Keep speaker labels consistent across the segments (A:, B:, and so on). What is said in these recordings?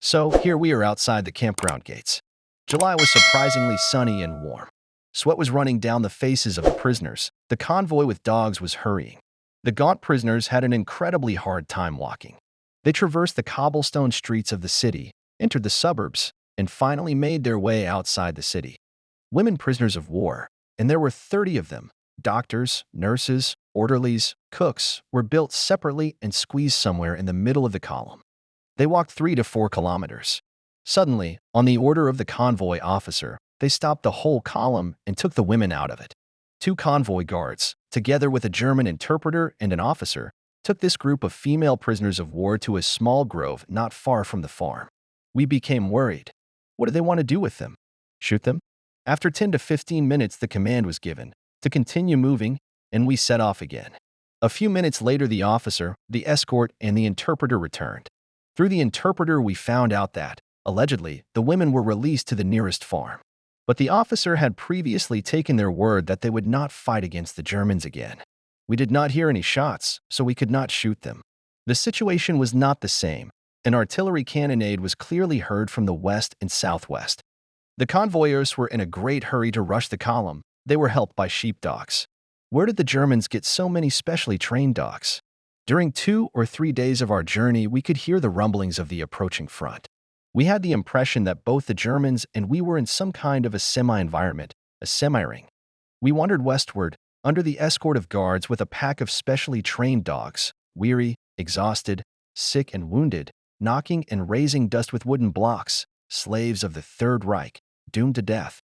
A: So here we are outside the campground gates. July was surprisingly sunny and warm. Sweat was running down the faces of the prisoners. The convoy with dogs was hurrying. The gaunt prisoners had an incredibly hard time walking. They traversed the cobblestone streets of the city, entered the suburbs, and finally made their way outside the city. Women prisoners of war, and there were 30 of them, doctors, nurses, orderlies, cooks, were built separately and squeezed somewhere in the middle of the column. They walked 3 to 4 kilometers. Suddenly, on the order of the convoy officer, they stopped the whole column and took the women out of it. 2 convoy guards, together with a German interpreter and an officer, took this group of female prisoners of war to a small grove not far from the farm. We became worried. What did they want to do with them? Shoot them? After 10 to 15 minutes, the command was given to continue moving, and we set off again. A few minutes later, the officer, the escort, and the interpreter returned. Through the interpreter, we found out that, allegedly, the women were released to the nearest farm. But the officer had previously taken their word that they would not fight against the Germans again. We did not hear any shots, so we could not shoot them. The situation was not the same. An artillery cannonade was clearly heard from the west and southwest. The convoyers were in a great hurry to rush the column. They were helped by sheepdogs. Where did the Germans get so many specially trained dogs? During 2 or 3 days of our journey, we could hear the rumblings of the approaching front. We had the impression that both the Germans and we were in some kind of a semi-environment, a semi-ring. We wandered westward, under the escort of guards with a pack of specially trained dogs, weary, exhausted, sick and wounded, knocking and raising dust with wooden blocks, slaves of the Third Reich, doomed to death.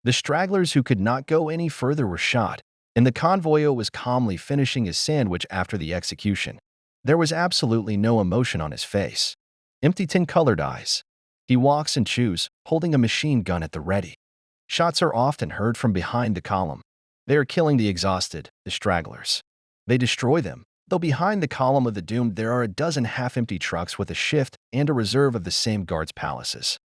A: The stragglers who could not go any further were shot, and the convoyo was calmly finishing his sandwich after the execution. There was absolutely no emotion on his face. Empty tin-colored eyes. He walks and chews, holding a machine gun at the ready. Shots are often heard from behind the column. They are killing the exhausted, the stragglers. They destroy them, though behind the column of the doomed there are a dozen half-empty trucks with a shift and a reserve of the same guards' palaces.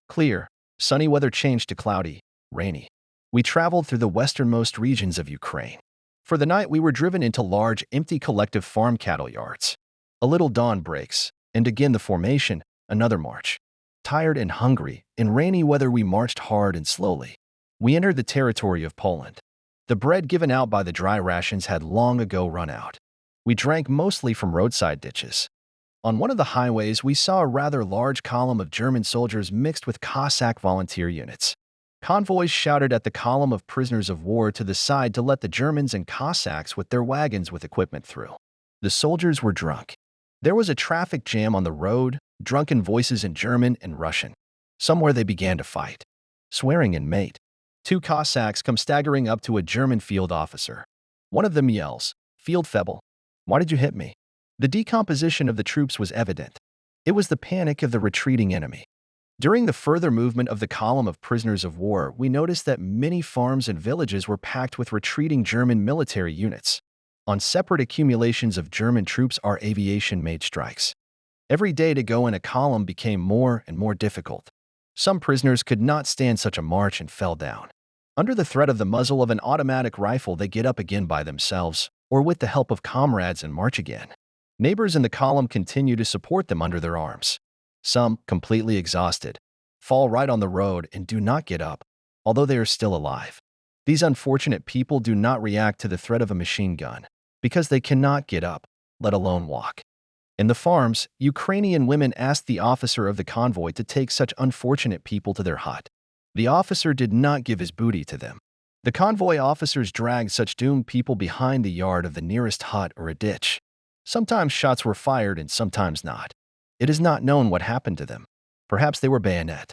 A: Clear, sunny weather changed to cloudy, rainy. We traveled through the westernmost regions of Ukraine. For the night, we were driven into large, empty collective farm cattle yards. A little dawn breaks, and again the formation, another march. Tired and hungry, in rainy weather we marched hard and slowly. We entered the territory of Poland. The bread given out by the dry rations had long ago run out. We drank mostly from roadside ditches. On one of the highways, we saw a rather large column of German soldiers mixed with Cossack volunteer units. Convoys shouted at the column of prisoners of war to the side to let the Germans and Cossacks with their wagons with equipment through. The soldiers were drunk. There was a traffic jam on the road, drunken voices in German and Russian. Somewhere they began to fight. Swearing in mate. 2 Cossacks come staggering up to a German field officer. One of them yells, "Feldfebel, why did you hit me?" The decomposition of the troops was evident. It was the panic of the retreating enemy. During the further movement of the column of prisoners of war, we noticed that many farms and villages were packed with retreating German military units. On separate accumulations of German troops, our aviation made strikes. Every day to go in a column became more and more difficult. Some prisoners could not stand such a march and fell down. Under the threat of the muzzle of an automatic rifle, they get up again by themselves, or with the help of comrades, and march again. Neighbors in the column continue to support them under their arms. Some, completely exhausted, fall right on the road and do not get up, although they are still alive. These unfortunate people do not react to the threat of a machine gun, because they cannot get up, let alone walk. In the farms, Ukrainian women asked the officer of the convoy to take such unfortunate people to their hut. The officer did not give his booty to them. The convoy officers dragged such doomed people behind the yard of the nearest hut or a ditch. Sometimes shots were fired and sometimes not. It is not known what happened to them. Perhaps they were bayonet.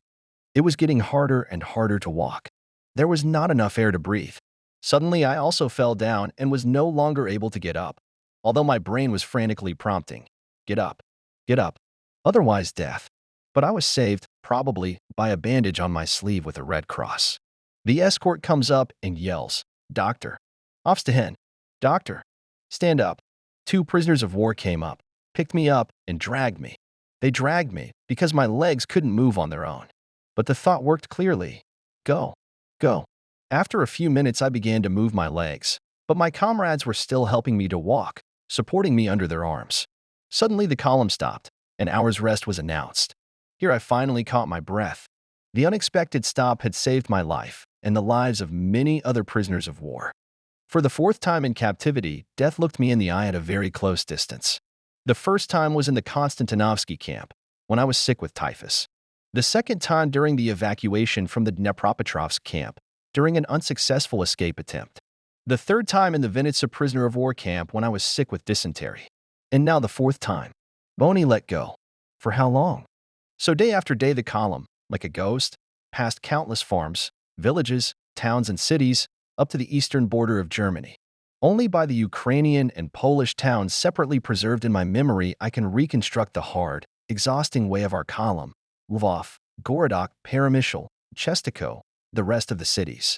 A: It was getting harder and harder to walk. There was not enough air to breathe. Suddenly, I also fell down and was no longer able to get up, although my brain was frantically prompting, "Get up, get up, otherwise death." But I was saved, probably, by a bandage on my sleeve with a red cross. The escort comes up and yells, "Doctor, aufstehen, doctor, stand up." 2 prisoners of war came up, picked me up, and dragged me. They dragged me because my legs couldn't move on their own. But the thought worked clearly. Go, go. After a few minutes, I began to move my legs, but my comrades were still helping me to walk, supporting me under their arms. Suddenly, the column stopped. An hour's rest was announced. Here I finally caught my breath. The unexpected stop had saved my life and the lives of many other prisoners of war. For the fourth time in captivity, death looked me in the eye at a very close distance. The first time was in the Konstantinovsky camp, when I was sick with typhus. The second time during the evacuation from the Dnepropetrovsk camp, during an unsuccessful escape attempt. The third time in the Vinnytsia prisoner of war camp when I was sick with dysentery. And now the fourth time. Boney let go. For how long? So day after day the column, like a ghost, passed countless farms, villages, towns and cities, up to the eastern border of Germany. Only by the Ukrainian and Polish towns separately preserved in my memory I can reconstruct the hard, exhausting way of our column. Lvov, Gorodok, Peremyshl, Chestiko, the rest of the cities.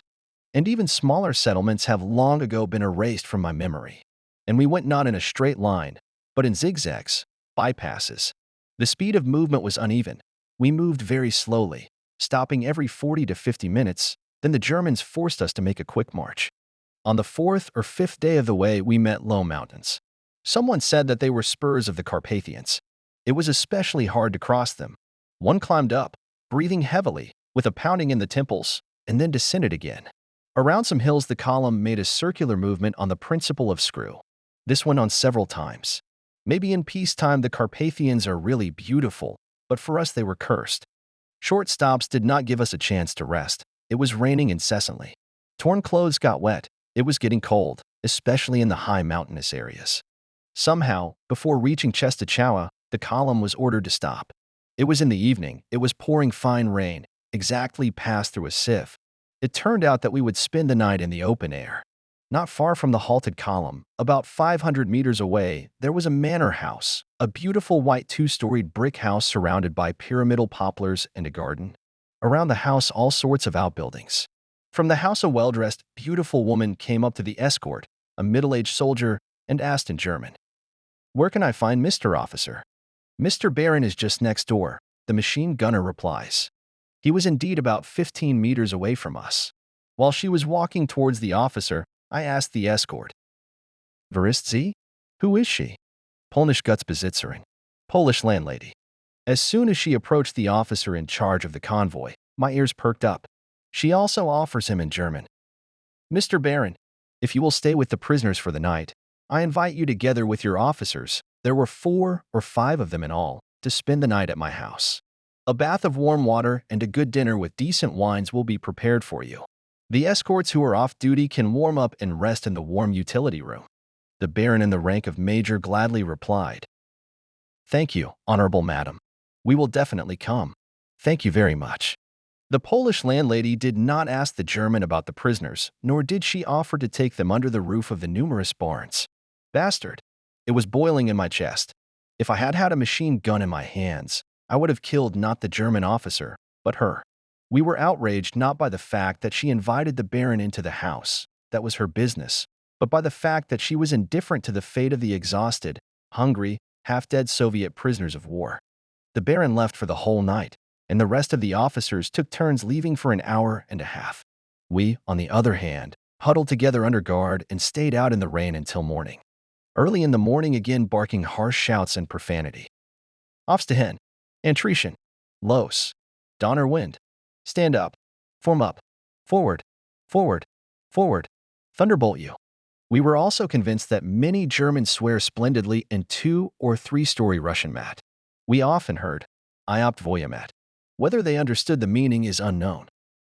A: And even smaller settlements have long ago been erased from my memory. And we went not in a straight line, but in zigzags, bypasses. The speed of movement was uneven. We moved very slowly, stopping every 40 to 50 minutes. Then the Germans forced us to make a quick march. On the fourth or fifth day of the way, we met low mountains. Someone said that they were spurs of the Carpathians. It was especially hard to cross them. One climbed up, breathing heavily, with a pounding in the temples, and then descended again. Around some hills, the column made a circular movement on the principle of screw. This went on several times. Maybe in peacetime the Carpathians are really beautiful, but for us they were cursed. Short stops did not give us a chance to rest. It was raining incessantly. Torn clothes got wet. It was getting cold, especially in the high mountainous areas. Somehow, before reaching Czestochowa, the column was ordered to stop. It was in the evening. It was pouring fine rain, exactly passed through a sieve. It turned out that we would spend the night in the open air. Not far from the halted column, about 500 meters away, there was a manor house, a beautiful white two-storied brick house surrounded by pyramidal poplars and a garden. Around the house, all sorts of outbuildings. From the house, a well-dressed, beautiful woman came up to the escort, a middle-aged soldier, and asked in German, "Where can I find Mr. Officer?" "Mr. Baron is just next door," the machine gunner replies. He was indeed about 15 meters away from us. While she was walking towards the officer, I asked the escort, "Wer ist sie?" Who is she? Polnisch Gutsbesitzerin. Polish landlady. As soon as she approached the officer in charge of the convoy, my ears perked up. She also offers him in German, "Mr. Baron, if you will stay with the prisoners for the night, I invite you together with your officers, there were 4 or 5 of them in all, to spend the night at my house. A bath of warm water and a good dinner with decent wines will be prepared for you. The escorts who are off duty can warm up and rest in the warm utility room." The Baron in the rank of Major gladly replied, "Thank you, Honorable Madam. We will definitely come. Thank you very much." The Polish landlady did not ask the German about the prisoners, nor did she offer to take them under the roof of the numerous barns. Bastard! It was boiling in my chest. If I had had a machine gun in my hands, I would have killed not the German officer, but her. We were outraged not by the fact that she invited the Baron into the house, that was her business, but by the fact that she was indifferent to the fate of the exhausted, hungry, half-dead Soviet prisoners of war. The Baron left for the whole night, and the rest of the officers took turns leaving for an hour and a half. We, on the other hand, huddled together under guard and stayed out in the rain until morning. Early in the morning, again barking harsh shouts and profanity. Aufstehen, Antrischen, Los, Donner Wind, stand up, form up, forward, forward, forward, thunderbolt you. We were also convinced that many Germans swear splendidly in 2- or 3-story Russian mat. We often heard, "I opt voyamat." Whether they understood the meaning is unknown.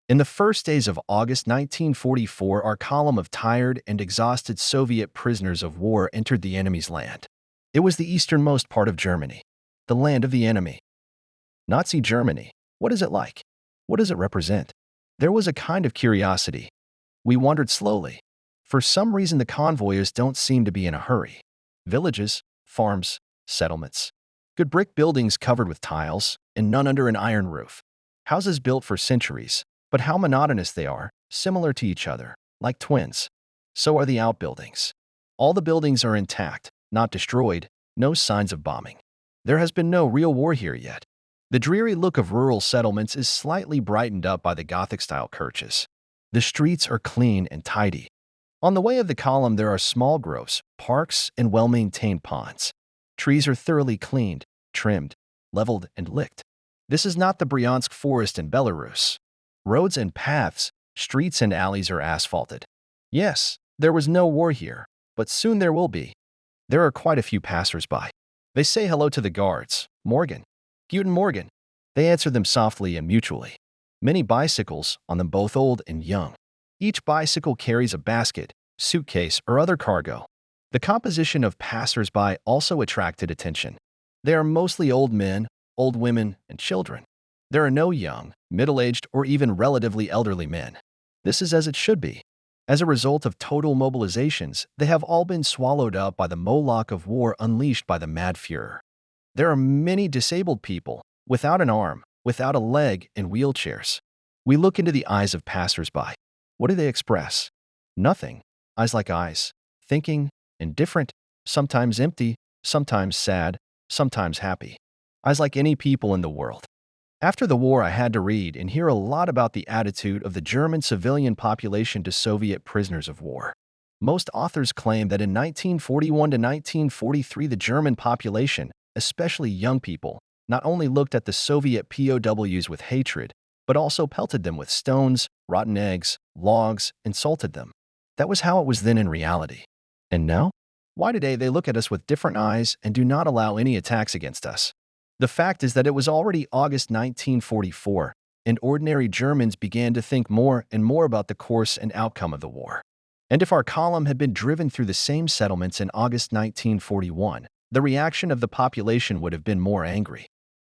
A: In the first days of August 1944, our column of tired and exhausted Soviet prisoners of war entered the enemy's land. It was the easternmost part of Germany, the land of the enemy. Nazi Germany, what is it like? What does it represent? There was a kind of curiosity. We wandered slowly. For some reason, the convoyers don't seem to be in a hurry. Villages, farms, settlements. Good brick buildings covered with tiles, and none under an iron roof. Houses built for centuries, but how monotonous they are, similar to each other, like twins. So are the outbuildings. All the buildings are intact, not destroyed, no signs of bombing. There has been no real war here yet. The dreary look of rural settlements is slightly brightened up by the Gothic-style churches. The streets are clean and tidy. On the way of the column there are small groves, parks, and well-maintained ponds. Trees are thoroughly cleaned, trimmed, leveled, and licked. This is not the Bryansk forest in Belarus. Roads and paths, streets and alleys are asphalted. Yes, there was no war here, but soon there will be. There are quite a few passers-by. They say hello to the guards. Morgan. Guten Morgen. They answer them softly and mutually. Many bicycles, on them both old and young. Each bicycle carries a basket, suitcase, or other cargo. The composition of passers-by also attracted attention. They are mostly old men, old women, and children. There are no young, middle-aged, or even relatively elderly men. This is as it should be. As a result of total mobilizations, they have all been swallowed up by the Moloch of war unleashed by the mad Führer. There are many disabled people, without an arm, without a leg, in wheelchairs. We look into the eyes of passers-by. What do they express? Nothing. Eyes like eyes. Thinking, indifferent, sometimes empty, sometimes sad, sometimes happy. Eyes like any people in the world. After the war, I had to read and hear a lot about the attitude of the German civilian population to Soviet prisoners of war. Most authors claim that in 1941 to 1943, the German population, especially young people, not only looked at the Soviet POWs with hatred, but also pelted them with stones, rotten eggs, logs, insulted them. That was how it was then in reality. And now? Why today they look at us with different eyes and do not allow any attacks against us? The fact is that it was already August 1944, and ordinary Germans began to think more and more about the course and outcome of the war. And if our column had been driven through the same settlements in August 1941, the reaction of the population would have been more angry.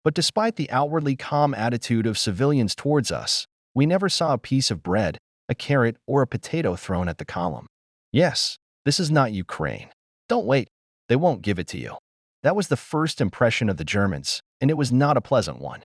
A: But despite the outwardly calm attitude of civilians towards us, we never saw a piece of bread, a carrot, or a potato thrown at the column. Yes, this is not Ukraine. Don't wait, they won't give it to you. That was the first impression of the Germans, and it was not a pleasant one.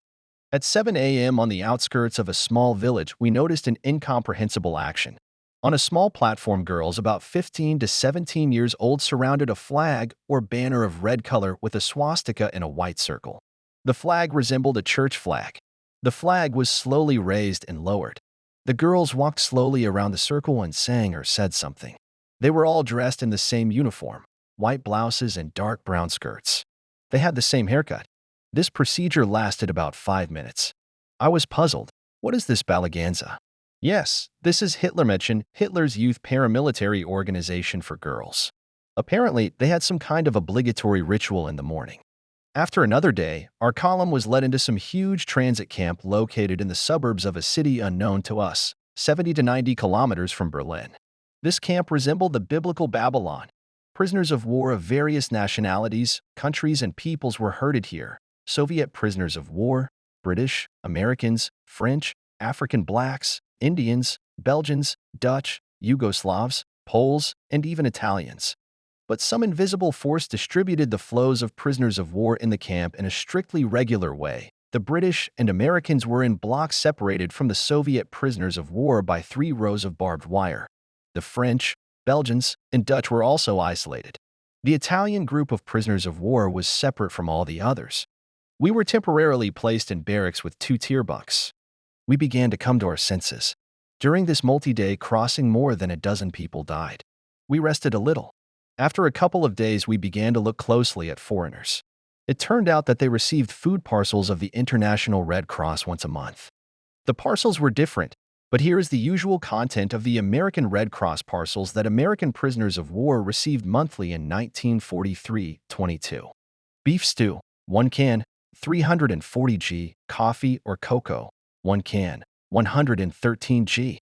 A: At 7 a.m. on the outskirts of a small village, we noticed an incomprehensible action. On a small platform, girls about 15 to 17 years old surrounded a flag or banner of red color with a swastika in a white circle. The flag resembled a church flag. The flag was slowly raised and lowered. The girls walked slowly around the circle and sang or said something. They were all dressed in the same uniform, white blouses and dark brown skirts. They had the same haircut. This procedure lasted about 5 minutes. I was puzzled. What is this balaganza? Yes, this is Hitlermädchen, Hitler's youth paramilitary organization for girls. Apparently, they had some kind of obligatory ritual in the morning. After another day, our column was led into some huge transit camp located in the suburbs of a city unknown to us, 70 to 90 kilometers from Berlin. This camp resembled the biblical Babylon. Prisoners of war of various nationalities, countries, and peoples were herded here. Soviet prisoners of war, British, Americans, French, African blacks, Indians, Belgians, Dutch, Yugoslavs, Poles, and even Italians. But some invisible force distributed the flows of prisoners of war in the camp in a strictly regular way. The British and Americans were in blocks separated from the Soviet prisoners of war by 3 rows of barbed wire. The French, Belgians, and Dutch were also isolated. The Italian group of prisoners of war was separate from all the others. We were temporarily placed in barracks with 2 tier bunks. We began to come to our senses. During this multi-day crossing, more than a dozen people died. We rested a little. After a couple of days, we began to look closely at foreigners. It turned out that they received food parcels of the International Red Cross once a month. The parcels were different, but here is the usual content of the American Red Cross parcels that American prisoners of war received monthly in 1943-22. Beef stew, 1 can, 340 g, coffee or cocoa, 1 can, 113 g.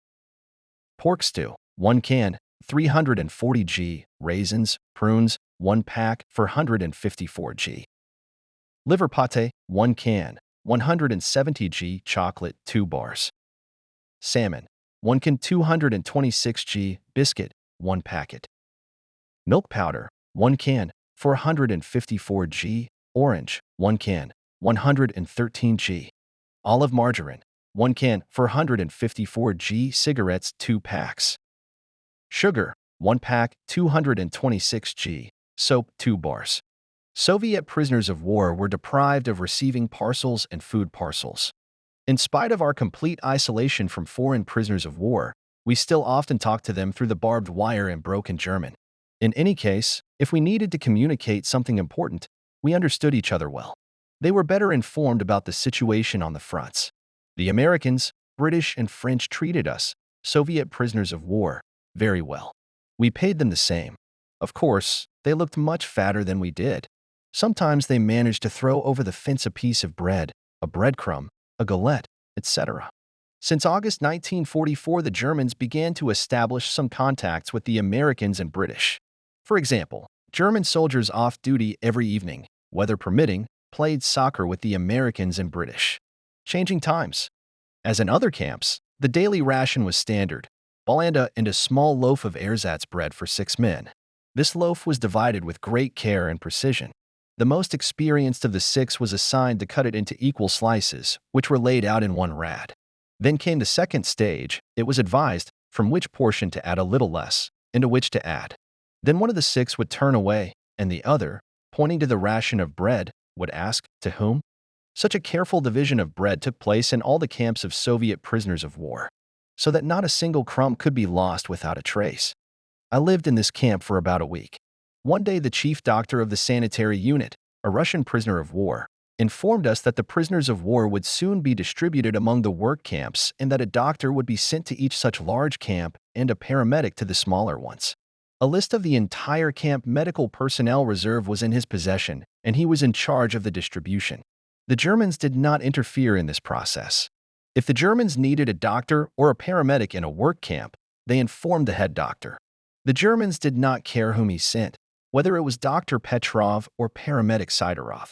A: Pork stew, 1 can, 340 g, raisins, prunes, 1 pack for 154 g. Liver pate, 1 can, 170 g, chocolate, 2 bars. Salmon, 1 can, 226 g, biscuit, 1 packet. Milk powder, 1 can, 454 g, orange, 1 can, 113 g. Olive margarine, 1 can, 454 g, cigarettes, 2 packs. Sugar, 1 pack, 226 g, soap, 2 bars. Soviet prisoners of war were deprived of receiving parcels and food parcels. In spite of our complete isolation from foreign prisoners of war, we still often talked to them through the barbed wire and broken German. In any case, if we needed to communicate something important, we understood each other well. They were better informed about the situation on the fronts. The Americans, British, and French treated us, Soviet prisoners of war, very well. We paid them the same. Of course, they looked much fatter than we did. Sometimes they managed to throw over the fence a piece of bread, a breadcrumb, a galette, etc. Since August 1944, the Germans began to establish some contacts with the Americans and British. For example, German soldiers off duty every evening, weather permitting, played soccer with the Americans and British, changing times. As in other camps, the daily ration was standard, balanda and a small loaf of ersatz bread for 6 men. This loaf was divided with great care and precision. The most experienced of the 6 was assigned to cut it into equal slices, which were laid out in one rad. Then came the second stage. It was advised from which portion to add a little less, and to which to add. Then one of the 6 would turn away, and the other, pointing to the ration of bread, would ask, "To whom?" Such a careful division of bread took place in all the camps of Soviet prisoners of war, so that not a single crumb could be lost without a trace. I lived in this camp for about a week. One day the chief doctor of the sanitary unit, a Russian prisoner of war, informed us that the prisoners of war would soon be distributed among the work camps and that a doctor would be sent to each such large camp and a paramedic to the smaller ones. A list of the entire camp medical personnel reserve was in his possession, and he was in charge of the distribution. The Germans did not interfere in this process. If the Germans needed a doctor or a paramedic in a work camp, they informed the head doctor. The Germans did not care whom he sent, whether it was Dr. Petrov or paramedic Sidorov.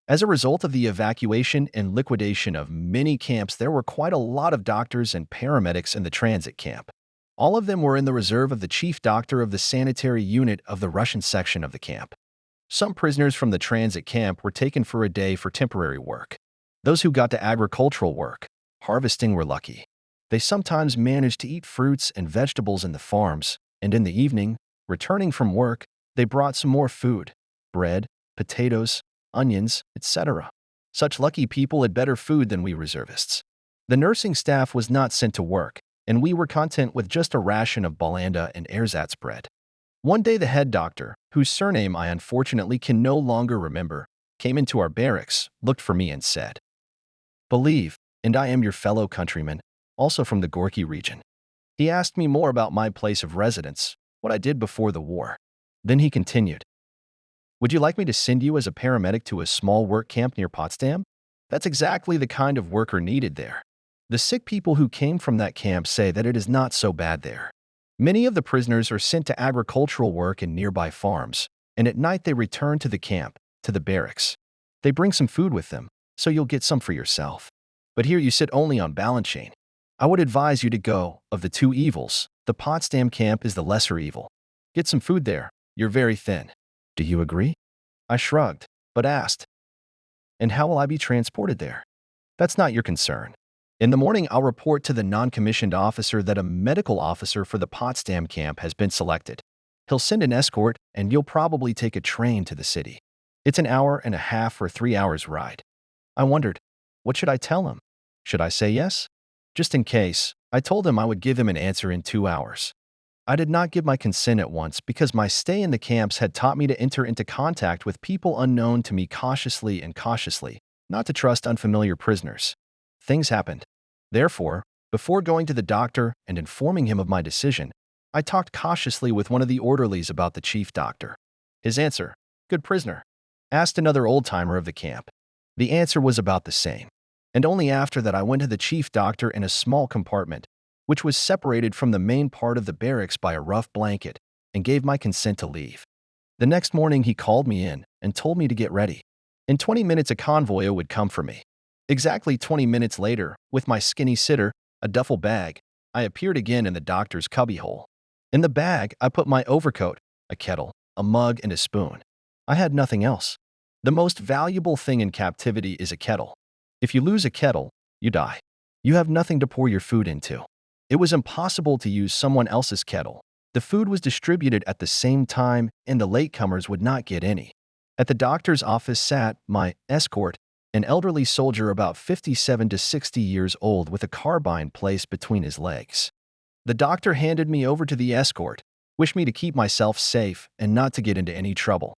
A: As a result of the evacuation and liquidation of many camps, there were quite a lot of doctors and paramedics in the transit camp. All of them were in the reserve of the chief doctor of the sanitary unit of the Russian section of the camp. Some prisoners from the transit camp were taken for a day for temporary work. Those who got to agricultural work, harvesting, were lucky. They sometimes managed to eat fruits and vegetables in the farms, and in the evening, returning from work, they brought some more food, bread, potatoes, onions, etc. Such lucky people had better food than we reservists. The nursing staff was not sent to work, and we were content with just a ration of balanda and ersatz bread. One day the head doctor, whose surname I unfortunately can no longer remember, came into our barracks, looked for me and said, "Believe, and I am your fellow countryman, also from the Gorky region." He asked me more about my place of residence, what I did before the war. Then he continued, "Would you like me to send you as a paramedic to a small work camp near Potsdam? That's exactly the kind of worker needed there. The sick people who came from that camp say that it is not so bad there. Many of the prisoners are sent to agricultural work in nearby farms, and at night they return to the camp, to the barracks. They bring some food with them, so you'll get some for yourself. But here you sit only on Balanchain. I would advise you to go. Of the 2 evils, the Potsdam camp is the lesser evil. Get some food there. You're very thin. Do you agree?" I shrugged, but asked, "And how will I be transported there?" "That's not your concern. In the morning, I'll report to the non-commissioned officer that a medical officer for the Potsdam camp has been selected. He'll send an escort, and you'll probably take a train to the city. It's an hour and a half or 3 hours ride." I wondered, what should I tell him? Should I say yes? Just in case, I told him I would give him an answer in 2 hours. I did not give my consent at once because my stay in the camps had taught me to enter into contact with people unknown to me cautiously, not to trust unfamiliar prisoners. Things happened. Therefore, before going to the doctor and informing him of my decision, I talked cautiously with one of the orderlies about the chief doctor. His answer, "Good prisoner." Asked another old-timer of the camp. The answer was about the same. And only after that I went to the chief doctor in a small compartment, which was separated from the main part of the barracks by a rough blanket, and gave my consent to leave. The next morning he called me in and told me to get ready. In 20 minutes a convoy would come for me. Exactly 20 minutes later, with my skinny sitter, a duffel bag, I appeared again in the doctor's cubbyhole. In the bag, I put my overcoat, a kettle, a mug, and a spoon. I had nothing else. The most valuable thing in captivity is a kettle. If you lose a kettle, you die. You have nothing to pour your food into. It was impossible to use someone else's kettle. The food was distributed at the same time, and the latecomers would not get any. At the doctor's office sat my escort, an elderly soldier about 57 to 60 years old with a carbine placed between his legs. The doctor handed me over to the escort, wished me to keep myself safe and not to get into any trouble.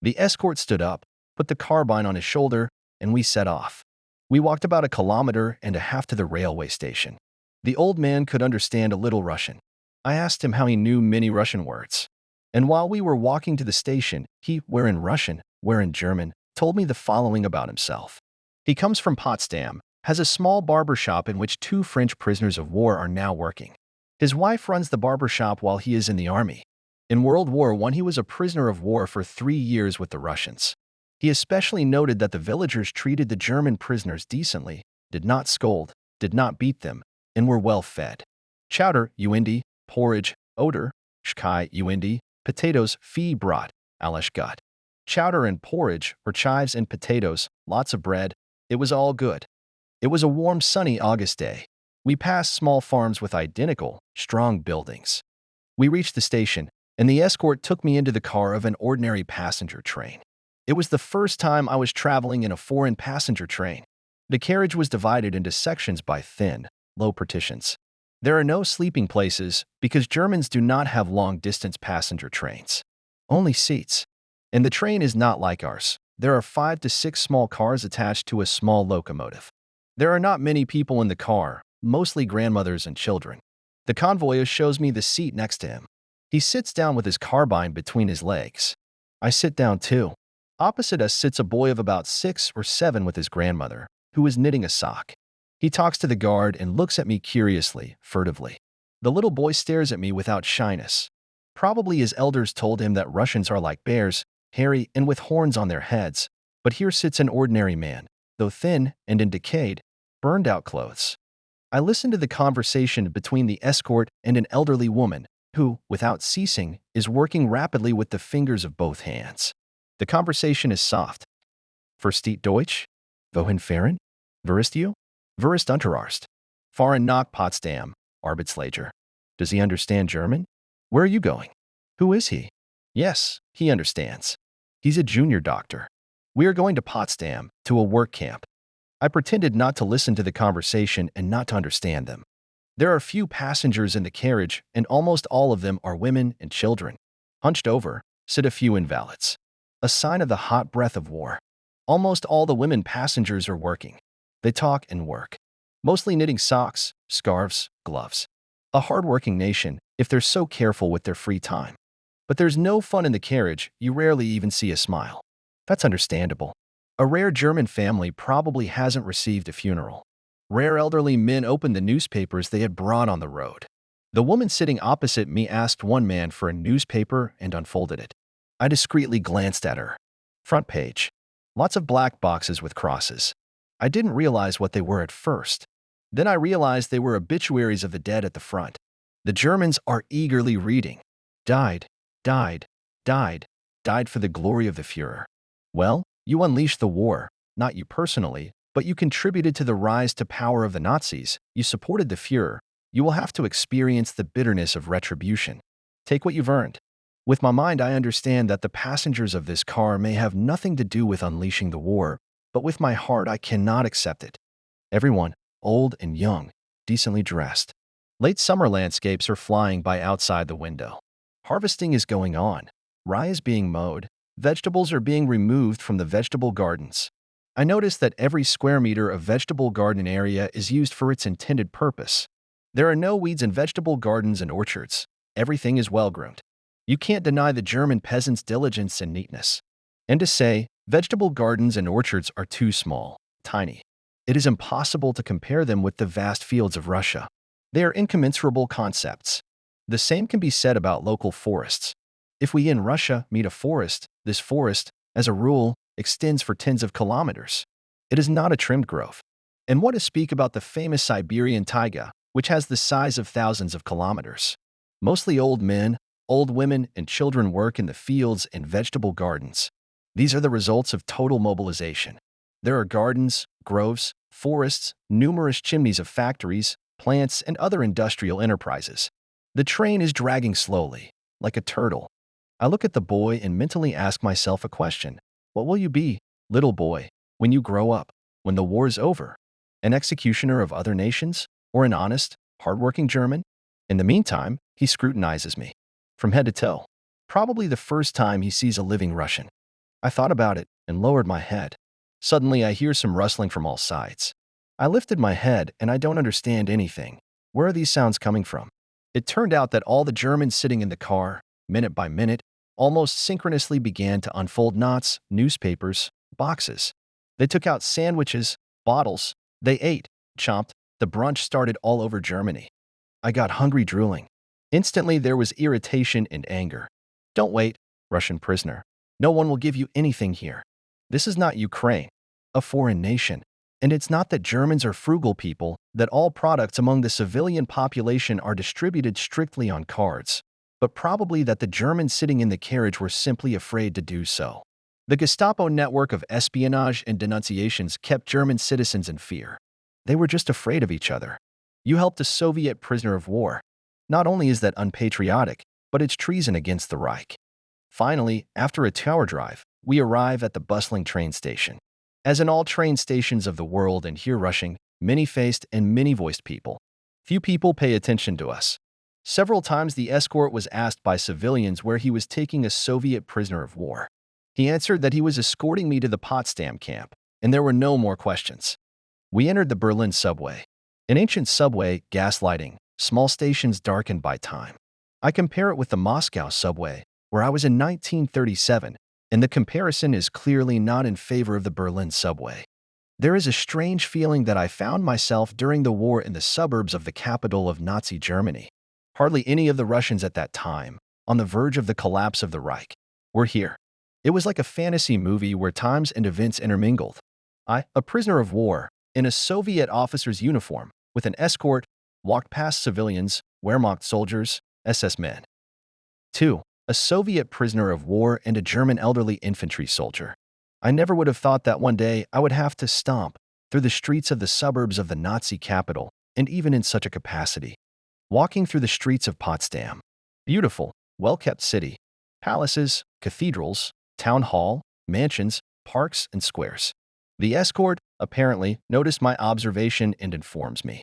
A: The escort stood up, put the carbine on his shoulder, and we set off. We walked about 1.5 kilometers to the railway station. The old man could understand a little Russian. I asked him how he knew many Russian words. And while we were walking to the station, he, where in Russian, where in German, told me the following about himself. He comes from Potsdam, has a small barber shop in which 2 French prisoners of war are now working. His wife runs the barber shop while he is in the army. In World War I, he was a prisoner of war for 3 years with the Russians. He especially noted that the villagers treated the German prisoners decently, did not scold, did not beat them, and were well fed. Chowder, uindi, porridge, odor, shkai, uindi, potatoes, fee brat, aleshgut. Chowder and porridge, or chives and potatoes, lots of bread. It was all good. It was a warm, sunny August day. We passed small farms with identical, strong buildings. We reached the station, and the escort took me into the car of an ordinary passenger train. It was the first time I was traveling in a foreign passenger train. The carriage was divided into sections by thin, low partitions. There are no sleeping places because Germans do not have long-distance passenger trains. Only seats. And the train is not like ours. There are 5 to 6 small cars attached to a small locomotive. There are not many people in the car, mostly grandmothers and children. The convoyeur shows me the seat next to him. He sits down with his carbine between his legs. I sit down too. Opposite us sits a boy of about 6 or 7 with his grandmother, who is knitting a sock. He talks to the guard and looks at me curiously, furtively. The little boy stares at me without shyness. Probably his elders told him that Russians are like bears, hairy and with horns on their heads, but here sits an ordinary man, though thin and in decayed, burned-out clothes. I listened to the conversation between the escort and an elderly woman, who, without ceasing, is working rapidly with the fingers of both hands. The conversation is soft. Versteht Deutsch? Wohin fahren? Wirst du? Wirst unterarst. Fahren nach Potsdam, Arbeitslager. Does he understand German? Where are you going? Who is he? Yes, he understands. He's a junior doctor. We are going to Potsdam, to a work camp. I pretended not to listen to the conversation and not to understand them. There are few passengers in the carriage, and almost all of them are women and children. Hunched over, sit a few invalids. A sign of the hot breath of war. Almost all the women passengers are working. They talk and work. Mostly knitting socks, scarves, gloves. A hard-working nation, if they're so careful with their free time. But there's no fun in the carriage, you rarely even see a smile. That's understandable. A rare German family probably hasn't received a funeral. Rare elderly men opened the newspapers they had brought on the road. The woman sitting opposite me asked one man for a newspaper and unfolded it. I discreetly glanced at her. Front page. Lots of black boxes with crosses. I didn't realize what they were at first. Then I realized they were obituaries of the dead at the front. The Germans are eagerly reading. Died, died, died, died for the glory of the Führer. Well, you unleashed the war, not you personally, but you contributed to the rise to power of the Nazis. You supported the Führer. You will have to experience the bitterness of retribution. Take what you've earned. With my mind, I understand that the passengers of this car may have nothing to do with unleashing the war, but with my heart, I cannot accept it. Everyone, old and young, decently dressed. Late summer landscapes are flying by outside the window. Harvesting is going on. Rye is being mowed. Vegetables are being removed from the vegetable gardens. I notice that every square meter of vegetable garden area is used for its intended purpose. There are no weeds in vegetable gardens and orchards. Everything is well-groomed. You can't deny the German peasants' diligence and neatness. And to say, vegetable gardens and orchards are too small, tiny. It is impossible to compare them with the vast fields of Russia. They are incommensurable concepts. The same can be said about local forests. If we in Russia meet a forest, this forest, as a rule, extends for tens of kilometers. It is not a trimmed grove. And what to speak about the famous Siberian taiga, which has the size of thousands of kilometers. Mostly old men, old women, and children work in the fields and vegetable gardens. These are the results of total mobilization. There are gardens, groves, forests, numerous chimneys of factories, plants, and other industrial enterprises. The train is dragging slowly, like a turtle. I look at the boy and mentally ask myself a question. What will you be, little boy, when you grow up, when the war is over? An executioner of other nations? Or an honest, hardworking German? In the meantime, he scrutinizes me, from head to toe. Probably the first time he sees a living Russian. I thought about it and lowered my head. Suddenly, I hear some rustling from all sides. I lifted my head and I don't understand anything. Where are these sounds coming from? It turned out that all the Germans sitting in the car, minute by minute, almost synchronously began to unfold knots, newspapers, boxes. They took out sandwiches, bottles. They ate, chomped. The brunch started all over Germany. I got hungry drooling. Instantly, there was irritation and anger. Don't wait, Russian prisoner. No one will give you anything here. This is not Ukraine, a foreign nation. And it's not that Germans are frugal people, that all products among the civilian population are distributed strictly on cards, but probably that the Germans sitting in the carriage were simply afraid to do so. The Gestapo network of espionage and denunciations kept German citizens in fear. They were just afraid of each other. You helped a Soviet prisoner of war. Not only is that unpatriotic, but it's treason against the Reich. Finally, after a 2-hour drive, we arrive at the bustling train station. As in all train stations of the world and here rushing, many-faced and many-voiced people. Few people pay attention to us. Several times the escort was asked by civilians where he was taking a Soviet prisoner of war. He answered that he was escorting me to the Potsdam camp, and there were no more questions. We entered the Berlin subway. An ancient subway, gaslighting, small stations darkened by time. I compare it with the Moscow subway, where I was in 1937, and the comparison is clearly not in favor of the Berlin subway. There is a strange feeling that I found myself during the war in the suburbs of the capital of Nazi Germany. Hardly any of the Russians at that time, on the verge of the collapse of the Reich, were here. It was like a fantasy movie where times and events intermingled. I, a prisoner of war, in a Soviet officer's uniform, with an escort, walked past civilians, Wehrmacht soldiers, SS men. 2. A Soviet prisoner of war and a German elderly infantry soldier. I never would have thought that one day I would have to stomp through the streets of the suburbs of the Nazi capital, and even in such a capacity. Walking through the streets of Potsdam. Beautiful, well-kept city. Palaces, cathedrals, town hall, mansions, parks, and squares. The escort, apparently, noticed my observation and informs me.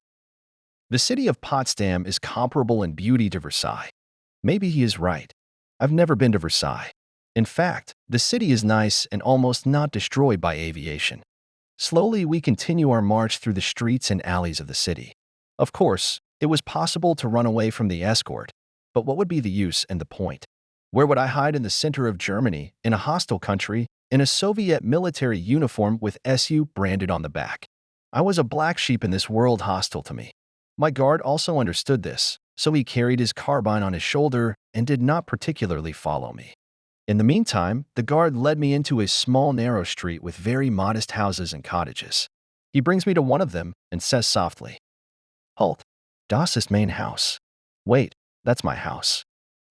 A: The city of Potsdam is comparable in beauty to Versailles. Maybe he is right. I've never been to Versailles. In fact, the city is nice and almost not destroyed by aviation. Slowly, we continue our march through the streets and alleys of the city. Of course, it was possible to run away from the escort, but what would be the use and the point? Where would I hide in the center of Germany, in a hostile country, in a Soviet military uniform with SU branded on the back? I was a black sheep in this world hostile to me. My guard also understood this, so he carried his carbine on his shoulder and did not particularly follow me. In the meantime, the guard led me into a small narrow street with very modest houses and cottages. He brings me to one of them and says softly, "Halt, das ist mein Haus." Wait, that's my house.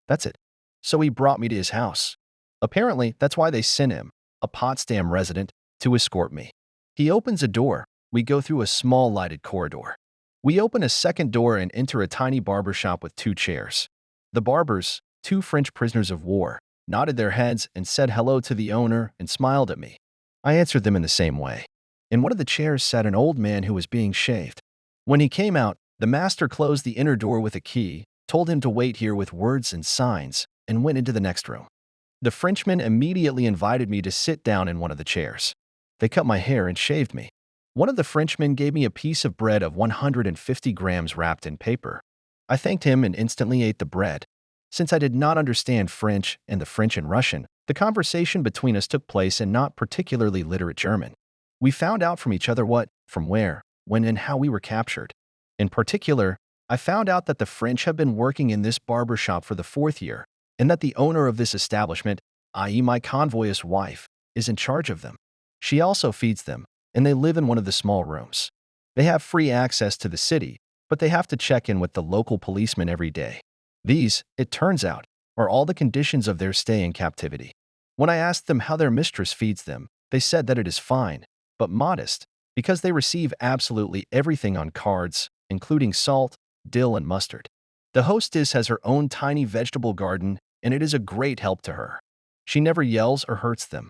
A: That's it. So he brought me to his house. Apparently, that's why they sent him, a Potsdam resident, to escort me. He opens a door. We go through a small lighted corridor. We open a second door and enter a tiny barber shop with 2 chairs. The barbers, 2 French prisoners of war, nodded their heads and said hello to the owner and smiled at me. I answered them in the same way. In one of the chairs sat an old man who was being shaved. When he came out, the master closed the inner door with a key, told him to wait here with words and signs, and went into the next room. The Frenchman immediately invited me to sit down in one of the chairs. They cut my hair and shaved me. One of the Frenchmen gave me a piece of bread of 150 grams wrapped in paper. I thanked him and instantly ate the bread. Since I did not understand French and the French and Russian, the conversation between us took place in not particularly literate German. We found out from each other what, from where, when, and how we were captured. In particular, I found out that the French have been working in this barber shop for the 4th year, and that the owner of this establishment, i.e. my convoy's wife, is in charge of them. She also feeds them, and they live in one of the small rooms. They have free access to the city, but they have to check in with the local policeman every day. These, it turns out, are all the conditions of their stay in captivity. When I asked them how their mistress feeds them, they said that it is fine, but modest, because they receive absolutely everything on cards, including salt, dill, and mustard. The hostess has her own tiny vegetable garden, and it is a great help to her. She never yells or hurts them.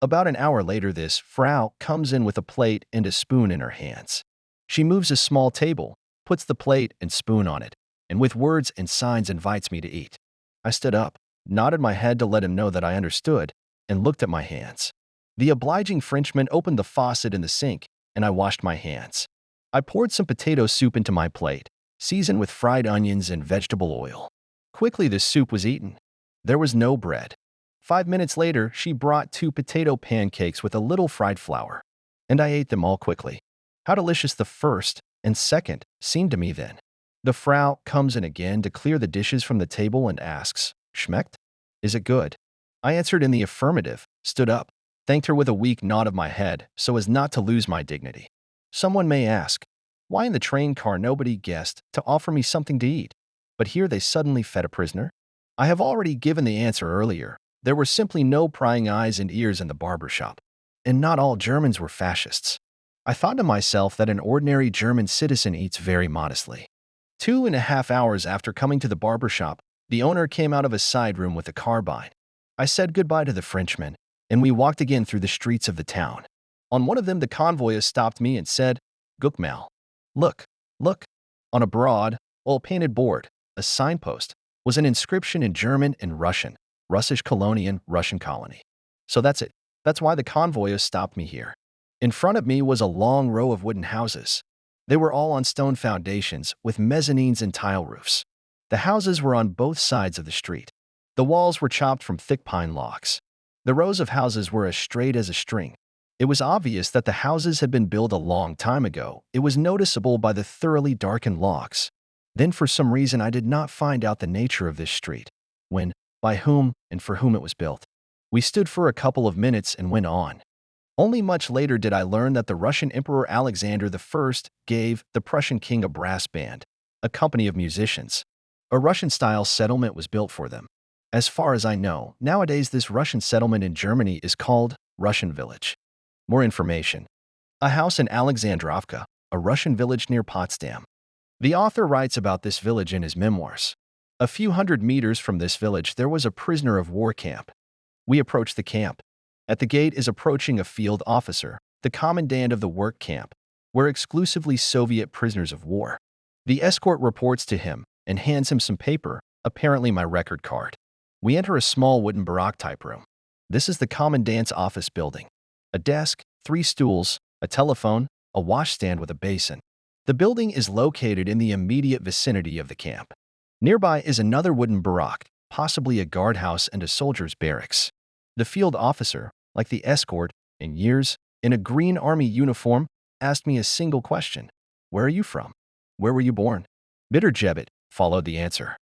A: About an hour later, this Frau comes in with a plate and a spoon in her hands. She moves a small table, puts the plate and spoon on it, and with words and signs invites me to eat. I stood up, nodded my head to let him know that I understood, and looked at my hands. The obliging Frenchman opened the faucet in the sink, and I washed my hands. I poured some potato soup into my plate, seasoned with fried onions and vegetable oil. Quickly, the soup was eaten. There was no bread. 5 minutes later, she brought 2 potato pancakes with a little fried flour, and I ate them all quickly. How delicious the first and second seemed to me then. The Frau comes in again to clear the dishes from the table and asks, "Schmeckt? Is it good?" I answered in the affirmative, stood up, thanked her with a weak nod of my head so as not to lose my dignity. Someone may ask, why in the train car nobody guessed to offer me something to eat? But here they suddenly fed a prisoner? I have already given the answer earlier. There were simply no prying eyes and ears in the barber shop. And not all Germans were fascists. I thought to myself that an ordinary German citizen eats very modestly. 2.5 hours after coming to the barber shop, the owner came out of a side room with a carbine. I said goodbye to the Frenchman, and we walked again through the streets of the town. On one of them, the convoy stopped me and said, "Guck mal. Look, look." On a broad, oil-painted board, a signpost, was an inscription in German and Russian, Russisch Kolonien, Russian colony. So that's it. That's why the convoy stopped me here. In front of me was a long row of wooden houses. They were all on stone foundations with mezzanines and tile roofs. The houses were on both sides of the street. The walls were chopped from thick pine logs. The rows of houses were as straight as a string. It was obvious that the houses had been built a long time ago. It was noticeable by the thoroughly darkened logs. Then for some reason I did not find out the nature of this street, when, by whom, and for whom it was built. We stood for a couple of minutes and went on. Only much later did I learn that the Russian Emperor Alexander I gave the Prussian king a brass band, a company of musicians. A Russian-style settlement was built for them. As far as I know, nowadays this Russian settlement in Germany is called Russian Village. More information. A house in Alexandrovka, a Russian village near Potsdam. The author writes about this village in his memoirs. A few hundred meters from this village there was a prisoner of war camp. We approached the camp. At the gate is approaching a field officer, the commandant of the work camp, where exclusively Soviet prisoners of war. The escort reports to him and hands him some paper, apparently my record card. We enter a small wooden barrack-type room. This is the commandant's office building. A desk, 3 stools, a telephone, a washstand with a basin. The building is located in the immediate vicinity of the camp. Nearby is another wooden barrack, possibly a guardhouse and a soldier's barracks. The field officer, like the escort, in years, in a green army uniform, asked me a single question. "Where are you from? Where were you born?" "Bitterjebet," followed the answer.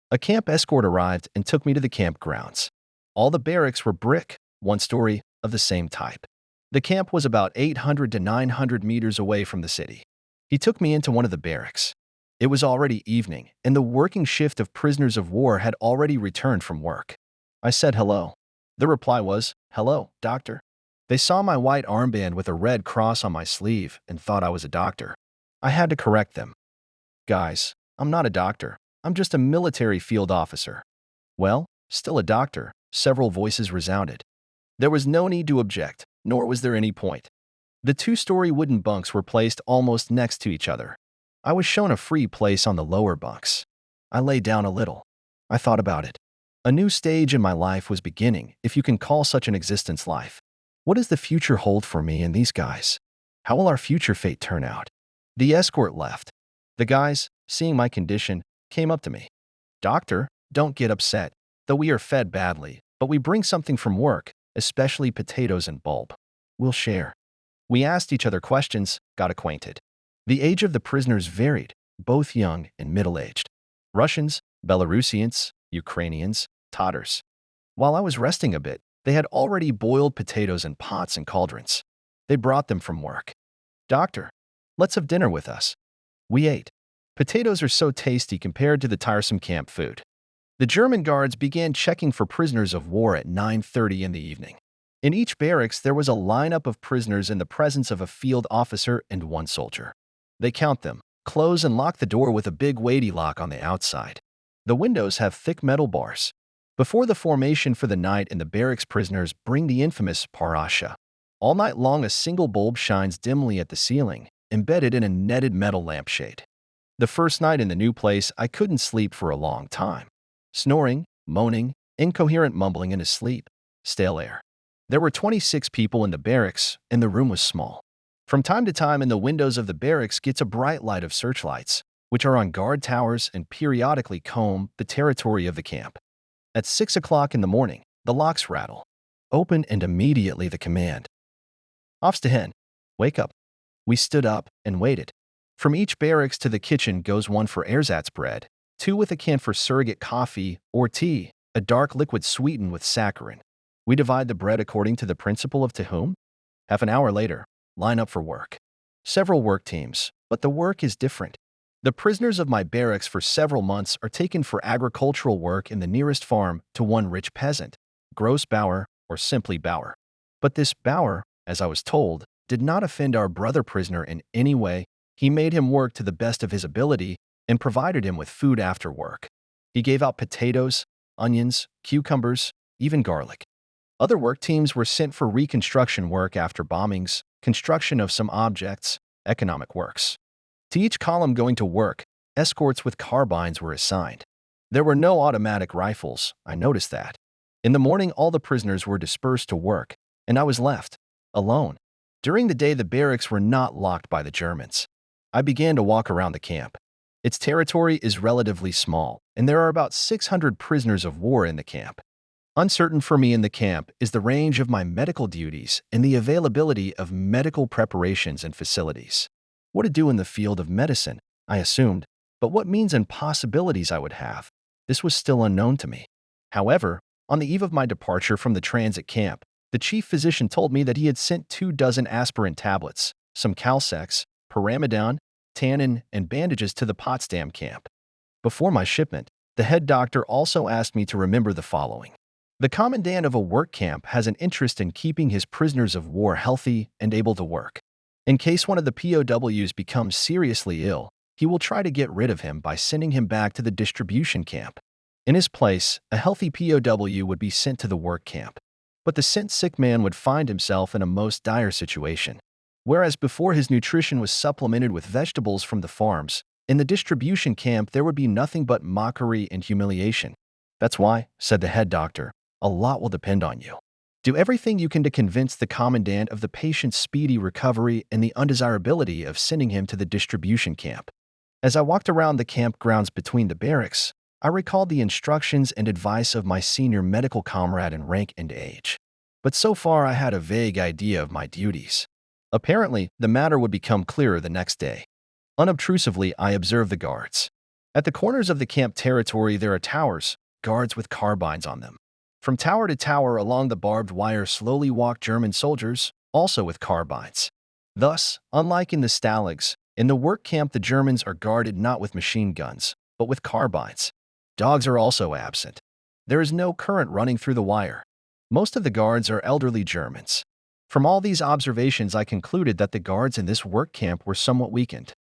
A: A camp escort arrived and took me to the campgrounds. All the barracks were brick, 1-story, of the same type. The camp was about 800 to 900 meters away from the city. He took me into one of the barracks. It was already evening, and the working shift of prisoners of war had already returned from work. I said hello. The reply was, "Hello, doctor." They saw my white armband with a red cross on my sleeve and thought I was a doctor. I had to correct them. "Guys, I'm not a doctor. I'm just a military field officer." "Well, still a doctor," several voices resounded. There was no need to object, nor was there any point. The 2-story wooden bunks were placed almost next to each other. I was shown a free place on the lower bunks. I lay down a little. I thought about it. A new stage in my life was beginning, if you can call such an existence life. What does the future hold for me and these guys? How will our future fate turn out? The escort left. The guys, seeing my condition, came up to me. "Doctor, don't get upset, though we are fed badly, but we bring something from work, especially potatoes and bulb. We'll share." We asked each other questions, got acquainted. The age of the prisoners varied, both young and middle-aged. Russians, Belarusians, Ukrainians, Tatars. While I was resting a bit, they had already boiled potatoes in pots and cauldrons. They brought them from work. "Doctor, let's have dinner with us." We ate. Potatoes are so tasty compared to the tiresome camp food. The German guards began checking for prisoners of war at 9:30 in the evening. In each barracks, there was a lineup of prisoners in the presence of a field officer and 1 soldier. They count them, close and lock the door with a big weighty lock on the outside. The windows have thick metal bars. Before the formation for the night in the barracks, prisoners bring the infamous parasha. All night long, a single bulb shines dimly at the ceiling, embedded in a netted metal lampshade. The first night in the new place, I couldn't sleep for a long time. Snoring, moaning, incoherent mumbling in his sleep, stale air. There were 26 people in the barracks, and the room was small. From time to time, in the windows of the barracks gets a bright light of searchlights, which are on guard towers and periodically comb the territory of the camp. At 6 o'clock in the morning, the locks rattle. Open and immediately the command. Offs to hen. Wake up. We stood up and waited. From each barracks to the kitchen goes one for ersatz bread, two with a can for surrogate coffee or tea, a dark liquid sweetened with saccharin. We divide the bread according to the principle of to whom? Half an hour later, line up for work. Several work teams, but the work is different. The prisoners of my barracks for several months are taken for agricultural work in the nearest farm to one rich peasant, Gross Bauer or simply Bauer. But this Bauer, as I was told, did not offend our brother prisoner in any way. He made him work to the best of his ability and provided him with food after work. He gave out potatoes, onions, cucumbers, even garlic. Other work teams were sent for reconstruction work after bombings, construction of some objects, economic works. To each column going to work, escorts with carbines were assigned. There were no automatic rifles, I noticed that. In the morning, all the prisoners were dispersed to work, and I was left, alone. During the day, the barracks were not locked by the Germans. I began to walk around the camp. Its territory is relatively small, and there are about 600 prisoners of war in the camp. Uncertain for me in the camp is the range of my medical duties and the availability of medical preparations and facilities. What to do in the field of medicine, I assumed, but what means and possibilities I would have, this was still unknown to me. However, on the eve of my departure from the transit camp, the chief physician told me that he had sent 24 aspirin tablets, some Calsex, Pyramidon, tannin, and bandages to the Potsdam camp. Before my shipment, the head doctor also asked me to remember the following. The commandant of a work camp has an interest in keeping his prisoners of war healthy and able to work. In case one of the POWs becomes seriously ill, he will try to get rid of him by sending him back to the distribution camp. In his place, a healthy POW would be sent to the work camp. But the sent sick man would find himself in a most dire situation. Whereas before his nutrition was supplemented with vegetables from the farms, in the distribution camp there would be nothing but mockery and humiliation. That's why, said the head doctor, a lot will depend on you. Do everything you can to convince the commandant of the patient's speedy recovery and the undesirability of sending him to the distribution camp. As I walked around the campgrounds between the barracks, I recalled the instructions and advice of my senior medical comrade in rank and age. But so far I had a vague idea of my duties. Apparently, the matter would become clearer the next day. Unobtrusively, I observed the guards. At the corners of the camp territory there are towers, guards with carbines on them. From tower to tower along the barbed wire slowly walk German soldiers, also with carbines. Thus, unlike in the stalags, in the work camp the Germans are guarded not with machine guns, but with carbines. Dogs are also absent. There is no current running through the wire. Most of the guards are elderly Germans. From all these observations I concluded that the guards in this work camp were somewhat weakened.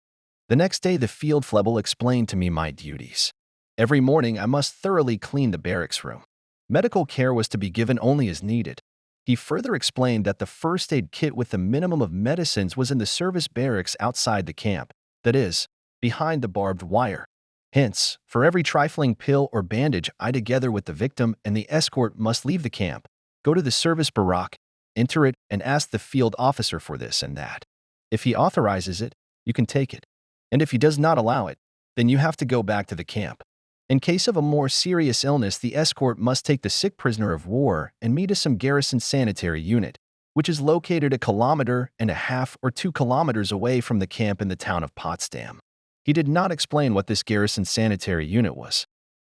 A: The next day the field flebel explained to me my duties. Every morning I must thoroughly clean the barracks room. Medical care was to be given only as needed. He further explained that the first aid kit with the minimum of medicines was in the service barracks outside the camp, that is, behind the barbed wire. Hence, for every trifling pill or bandage I together with the victim and the escort must leave the camp, go to the service barrack, enter it, and ask the field officer for this and that. If he authorizes it, you can take it. And if he does not allow it, then you have to go back to the camp. In case of a more serious illness, the escort must take the sick prisoner of war and meet some garrison sanitary unit, which is located 1.5 kilometers or 2 kilometers away from the camp in the town of Potsdam. He did not explain what this garrison sanitary unit was.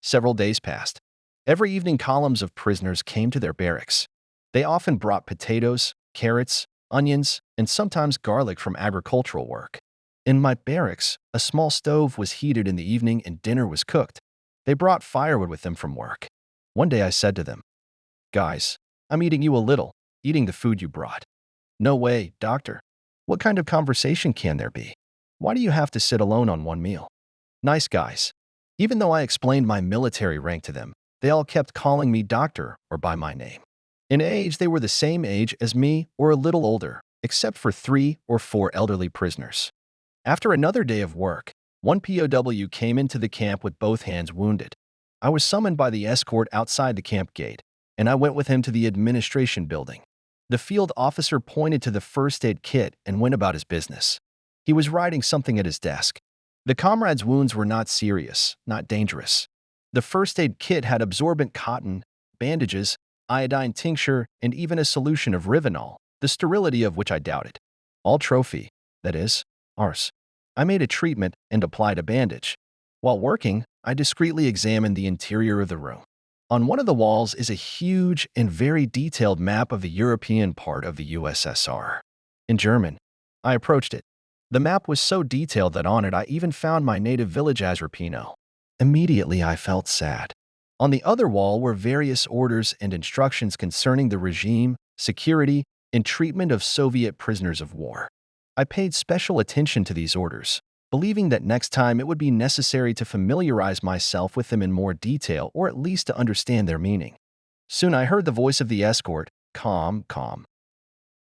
A: Several days passed. Every evening columns of prisoners came to their barracks. They often brought potatoes, carrots, onions, and sometimes garlic from agricultural work. In my barracks, a small stove was heated in the evening and dinner was cooked. They brought firewood with them from work. One day I said to them, "Guys, I'm eating you a little, eating the food you brought." "No way, doctor. What kind of conversation can there be? Why do you have to sit alone on one meal?" Nice guys. Even though I explained my military rank to them, they all kept calling me doctor or by my name. In age, they were the same age as me or a little older, except for 3 or 4 elderly prisoners. After another day of work, one POW came into the camp with both hands wounded. I was summoned by the escort outside the camp gate, and I went with him to the administration building. The field officer pointed to the first aid kit and went about his business. He was writing something at his desk. The comrade's wounds were not serious, not dangerous. The first aid kit had absorbent cotton, bandages, iodine tincture, and even a solution of Rivanol, the sterility of which I doubted. All trophy, that is, ours. I made a treatment and applied a bandage. While working, I discreetly examined the interior of the room. On one of the walls is a huge and very detailed map of the European part of the USSR. In German, I approached it. The map was so detailed that on it I even found my native village Azrapino. Immediately I felt sad. On the other wall were various orders and instructions concerning the regime, security, and treatment of Soviet prisoners of war. I paid special attention to these orders, believing that next time it would be necessary to familiarize myself with them in more detail or at least to understand their meaning. Soon I heard the voice of the escort, calm, calm.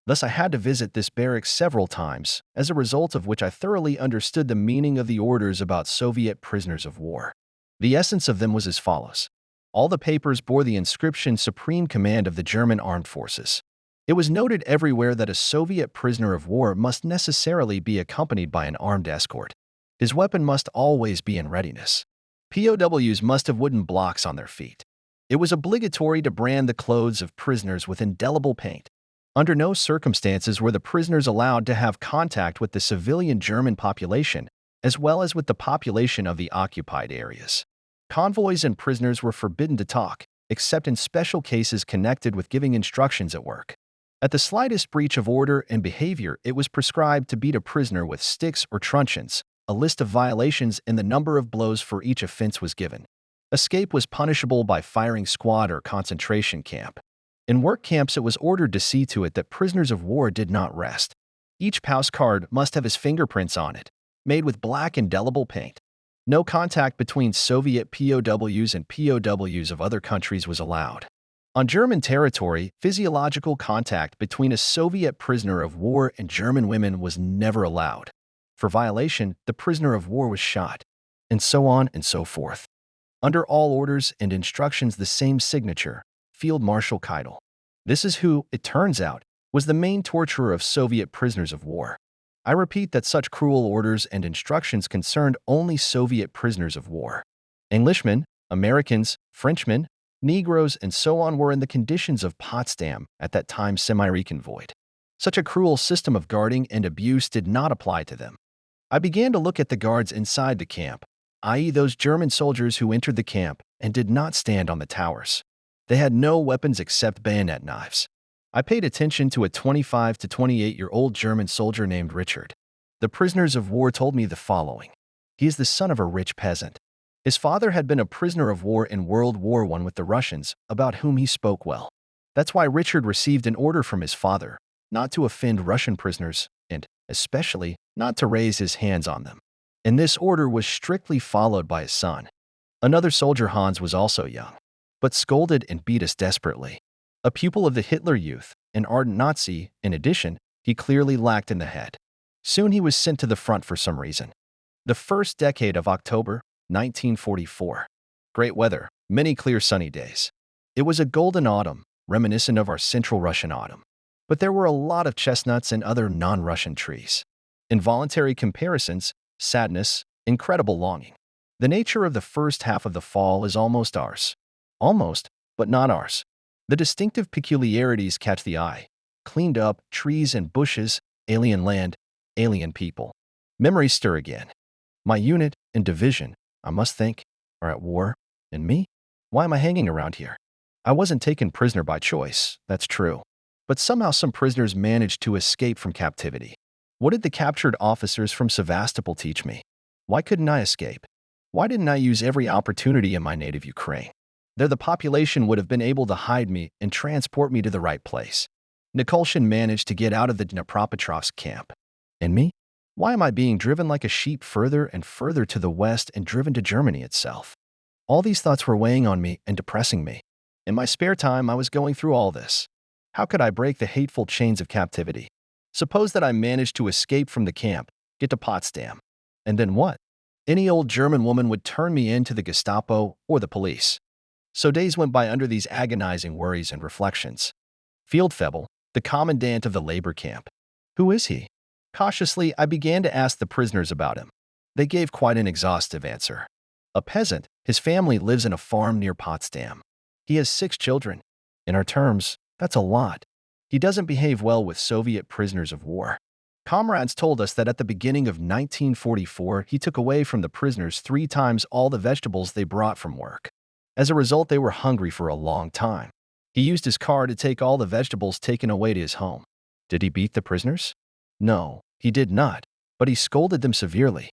A: Thus I had to visit this barracks several times, as a result of which I thoroughly understood the meaning of the orders about Soviet prisoners of war. The essence of them was as follows. All the papers bore the inscription Supreme Command of the German Armed Forces. It was noted everywhere that a Soviet prisoner of war must necessarily be accompanied by an armed escort. His weapon must always be in readiness. POWs must have wooden blocks on their feet. It was obligatory to brand the clothes of prisoners with indelible paint. Under no circumstances were the prisoners allowed to have contact with the civilian German population, as well as with the population of the occupied areas. Convoys and prisoners were forbidden to talk, except in special cases connected with giving instructions at work. At the slightest breach of order and behavior, it was prescribed to beat a prisoner with sticks or truncheons. A list of violations and the number of blows for each offense was given. Escape was punishable by firing squad or concentration camp. In work camps, it was ordered to see to it that prisoners of war did not rest. Each POW's card must have his fingerprints on it, made with black indelible paint. No contact between Soviet POWs and POWs of other countries was allowed. On German territory, physiological contact between a Soviet prisoner of war and German women was never allowed. For violation, the prisoner of war was shot, and so on and so forth. Under all orders and instructions, the same signature, Field Marshal Keitel. This is who, it turns out, was the main torturer of Soviet prisoners of war. I repeat that such cruel orders and instructions concerned only Soviet prisoners of war. Englishmen, Americans, Frenchmen, Negroes, and so on were in the conditions of Potsdam at that time semi-reconvoyed. Such a cruel system of guarding and abuse did not apply to them. I began to look at the guards inside the camp, i.e. those German soldiers who entered the camp and did not stand on the towers. They had no weapons except bayonet knives. I paid attention to a 25 to 28-year-old German soldier named Richard. The prisoners of war told me the following. He is the son of a rich peasant. His father had been a prisoner of war in World War I with the Russians, about whom he spoke well. That's why Richard received an order from his father, not to offend Russian prisoners, and, especially, not to raise his hands on them. And this order was strictly followed by his son. Another soldier, Hans, was also young, but scolded and beat us desperately. A pupil of the Hitler Youth, an ardent Nazi, in addition, he clearly lacked in the head. Soon he was sent to the front for some reason. The first decade of October, 1944. Great weather, many clear sunny days. It was a golden autumn, reminiscent of our Central Russian autumn. But there were a lot of chestnuts and other non-Russian trees. Involuntary comparisons, sadness, incredible longing. The nature of the first half of the fall is almost ours. Almost, but not ours. The distinctive peculiarities catch the eye. Cleaned up, trees and bushes, alien land, alien people. Memories stir again. My unit and division, I must think, are at war. And me? Why am I hanging around here? I wasn't taken prisoner by choice, that's true. But somehow some prisoners managed to escape from captivity. What did the captured officers from Sevastopol teach me? Why couldn't I escape? Why didn't I use every opportunity in my native Ukraine? There the population would have been able to hide me and transport me to the right place. Nikolshin managed to get out of the Dnipropetrovsk camp. And me? Why am I being driven like a sheep further and further to the west and driven to Germany itself? All these thoughts were weighing on me and depressing me. In my spare time, I was going through all this. How could I break the hateful chains of captivity? Suppose that I managed to escape from the camp, get to Potsdam. And then what? Any old German woman would turn me in to the Gestapo or the police. So days went by under these agonizing worries and reflections. Fieldfebel, the commandant of the labor camp. Who is he? Cautiously, I began to ask the prisoners about him. They gave quite an exhaustive answer. A peasant, his family lives in a farm near Potsdam. He has 6 children. In our terms, that's a lot. He doesn't behave well with Soviet prisoners of war. Comrades told us that at the beginning of 1944, he took away from the prisoners 3 times all the vegetables they brought from work. As a result, they were hungry for a long time. He used his car to take all the vegetables taken away to his home. Did he beat the prisoners? No, he did not, but he scolded them severely.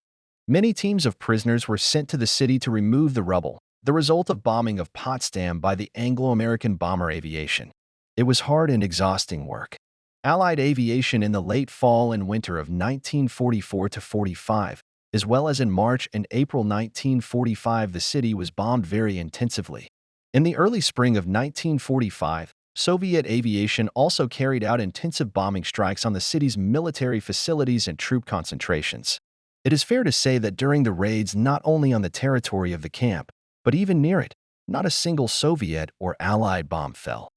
A: Many teams of prisoners were sent to the city to remove the rubble, the result of bombing of Potsdam by the Anglo-American bomber aviation. It was hard and exhausting work. Allied aviation in the late fall and winter of 1944-45, as well as in March and April 1945, the city was bombed very intensively. In the early spring of 1945, Soviet aviation also carried out intensive bombing strikes on the city's military facilities and troop concentrations. It is fair to say that during the raids not only on the territory of the camp, but even near it, not a single Soviet or Allied bomb fell.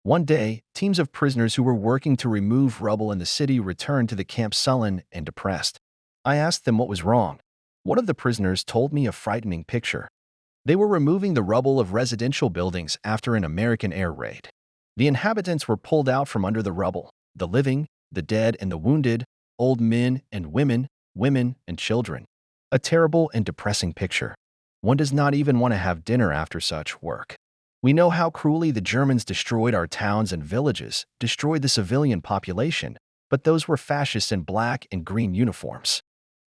A: One day, teams of prisoners who were working to remove rubble in the city returned to the camp sullen and depressed. I asked them what was wrong. One of the prisoners told me a frightening picture. They were removing the rubble of residential buildings after an American air raid. The inhabitants were pulled out from under the rubble, the living, the dead, and the wounded, old men and women, women and children. A terrible and depressing picture. One does not even want to have dinner after such work. We know how cruelly the Germans destroyed our towns and villages, destroyed the civilian population, but those were fascists in black and green uniforms.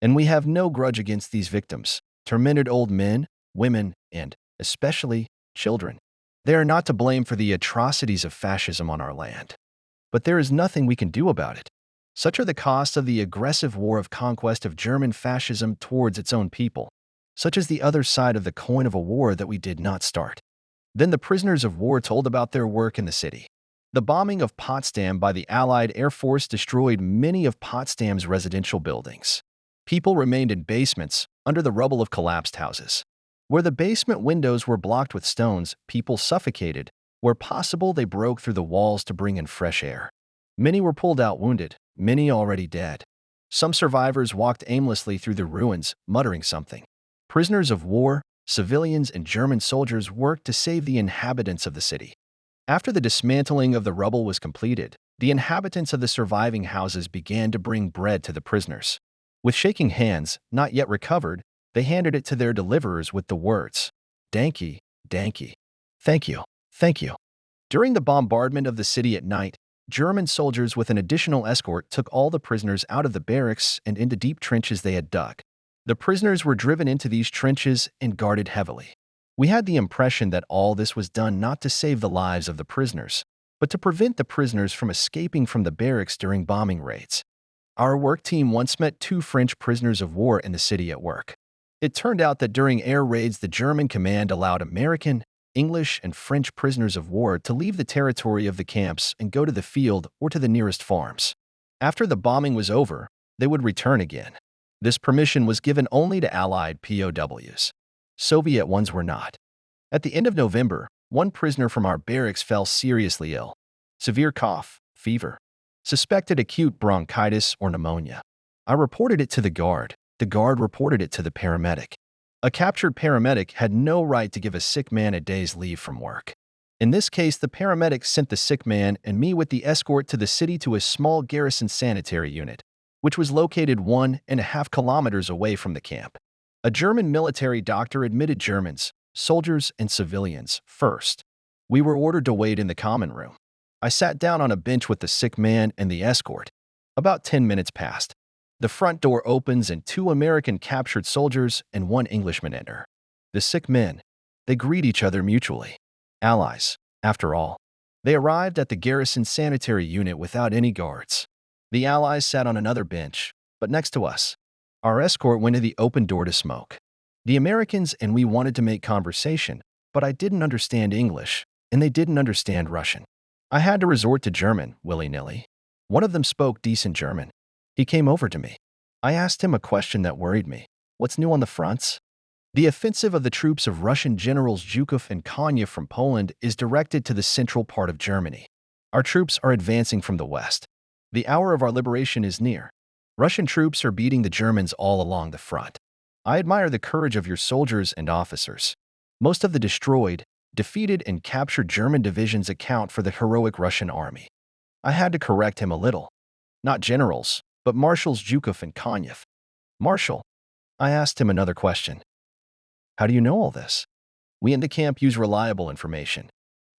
A: And we have no grudge against these victims, tormented old men, women, and, especially, children. They are not to blame for the atrocities of fascism on our land. But there is nothing we can do about it. Such are the costs of the aggressive war of conquest of German fascism towards its own people. Such is the other side of the coin of a war that we did not start. Then the prisoners of war told about their work in the city. The bombing of Potsdam by the Allied Air Force destroyed many of Potsdam's residential buildings. People remained in basements, under the rubble of collapsed houses. Where the basement windows were blocked with stones, people suffocated. Where possible, they broke through the walls to bring in fresh air. Many were pulled out wounded, many already dead. Some survivors walked aimlessly through the ruins, muttering something. Prisoners of war, civilians, and German soldiers worked to save the inhabitants of the city. After the dismantling of the rubble was completed, the inhabitants of the surviving houses began to bring bread to the prisoners. With shaking hands, not yet recovered, they handed it to their deliverers with the words, "Danke, danke. Thank you, thank you." During the bombardment of the city at night, German soldiers with an additional escort took all the prisoners out of the barracks and into deep trenches they had dug. The prisoners were driven into these trenches and guarded heavily. We had the impression that all this was done not to save the lives of the prisoners, but to prevent the prisoners from escaping from the barracks during bombing raids. Our work team once met 2 French prisoners of war in the city at work. It turned out that during air raids, the German command allowed American, English, and French prisoners of war to leave the territory of the camps and go to the field or to the nearest farms. After the bombing was over, they would return again. This permission was given only to Allied POWs. Soviet ones were not. At the end of November, one prisoner from our barracks fell seriously ill. Severe cough, fever, suspected acute bronchitis or pneumonia. I reported it to the guard. The guard reported it to the paramedic. A captured paramedic had no right to give a sick man a day's leave from work. In this case, the paramedic sent the sick man and me with the escort to the city to a small garrison sanitary unit, which was located 1.5 kilometers away from the camp. A German military doctor admitted Germans, soldiers, and civilians first. We were ordered to wait in the common room. I sat down on a bench with the sick man and the escort. About 10 minutes passed. The front door opens and 2 American captured soldiers and 1 Englishman enter. The sick men, they greet each other mutually. Allies, after all. They arrived at the garrison sanitary unit without any guards. The Allies sat on another bench, but next to us. Our escort went to the open door to smoke. The Americans and we wanted to make conversation, but I didn't understand English, and they didn't understand Russian. I had to resort to German, willy-nilly. One of them spoke decent German. He came over to me. I asked him a question that worried me. What's new on the fronts? The offensive of the troops of Russian generals Zhukov and Konya from Poland is directed to the central part of Germany. Our troops are advancing from the west. The hour of our liberation is near. Russian troops are beating the Germans all along the front. I admire the courage of your soldiers and officers. Most of the destroyed, defeated, and captured German divisions account for the heroic Russian army. I had to correct him a little. Not generals, but Marshals Zhukov and Konyev. Marshal, I asked him another question. How do you know all this? We in the camp use reliable information.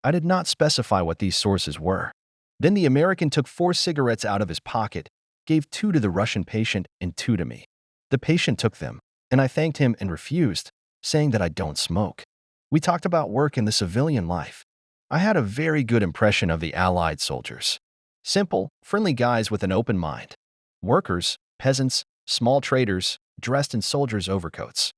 A: I did not specify what these sources were. Then the American took 4 cigarettes out of his pocket, gave 2 to the Russian patient and 2 to me. The patient took them, and I thanked him and refused, saying that I don't smoke. We talked about work and the civilian life. I had a very good impression of the Allied soldiers. Simple, friendly guys with an open mind. Workers, peasants, small traders, dressed in soldiers' overcoats.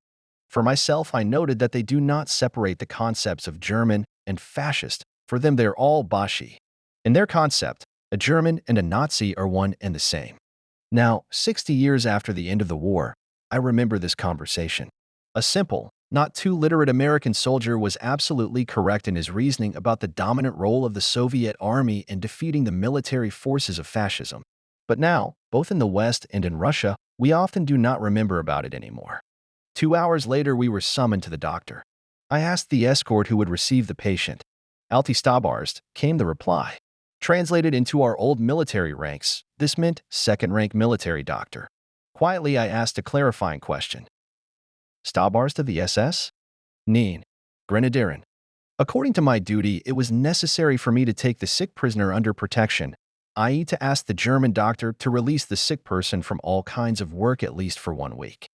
A: For myself, I noted that they do not separate the concepts of German and fascist. For them, they're all Bashi. In their concept, a German and a Nazi are one and the same. Now, 60 years after the end of the war, I remember this conversation. A simple, not too literate American soldier was absolutely correct in his reasoning about the dominant role of the Soviet army in defeating the military forces of fascism. But now, both in the West and in Russia, we often do not remember about it anymore. 2 hours later, we were summoned to the doctor. I asked the escort who would receive the patient. Alti Stabarst, came the reply. Translated into our old military ranks, this meant second-rank military doctor. Quietly, I asked a clarifying question. Stabarst of the SS? Nein, Grenadieren. According to my duty, it was necessary for me to take the sick prisoner under protection, i.e. to ask the German doctor to release the sick person from all kinds of work at least for 1 week.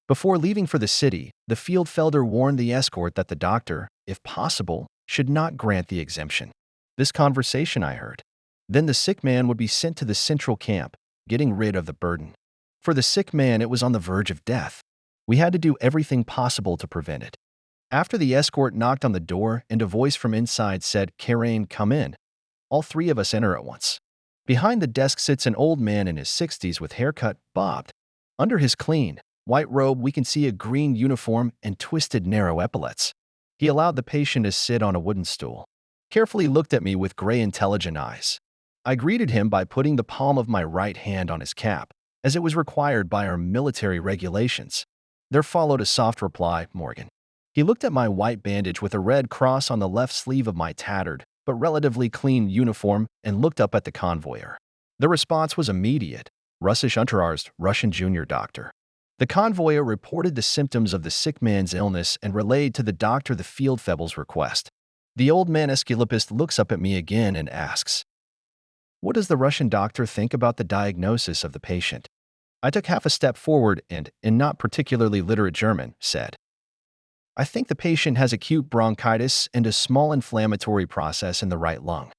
A: Before leaving for the city, the Fieldfelder warned the escort that the doctor, if possible, should not grant the exemption. This conversation I heard. Then the sick man would be sent to the central camp, getting rid of the burden. For the sick man, it was on the verge of death. We had to do everything possible to prevent it. After the escort knocked on the door and a voice from inside said, "Karain, come in," all 3 of us enter at once. Behind the desk sits an old man in his 60s with haircut bobbed. Under his clean, white robe, we can see a green uniform and twisted narrow epaulets. He allowed the patient to sit on a wooden stool. Carefully looked at me with gray intelligent eyes. I greeted him by putting the palm of my right hand on his cap, as it was required by our military regulations. There followed a soft reply, "Morgan." He looked at my white bandage with a red cross on the left sleeve of my tattered, but relatively clean uniform and looked up at the convoyer. The response was immediate. Russisch Unterarzt, Russian junior doctor. The convoyer reported the symptoms of the sick man's illness and relayed to the doctor the Fieldfebel's request. The old man Esculapist looks up at me again and asks, "What does the Russian doctor think about the diagnosis of the patient?" I took half a step forward and, in not particularly literate German, said, "I think the patient has acute bronchitis and a small inflammatory process in the right lung."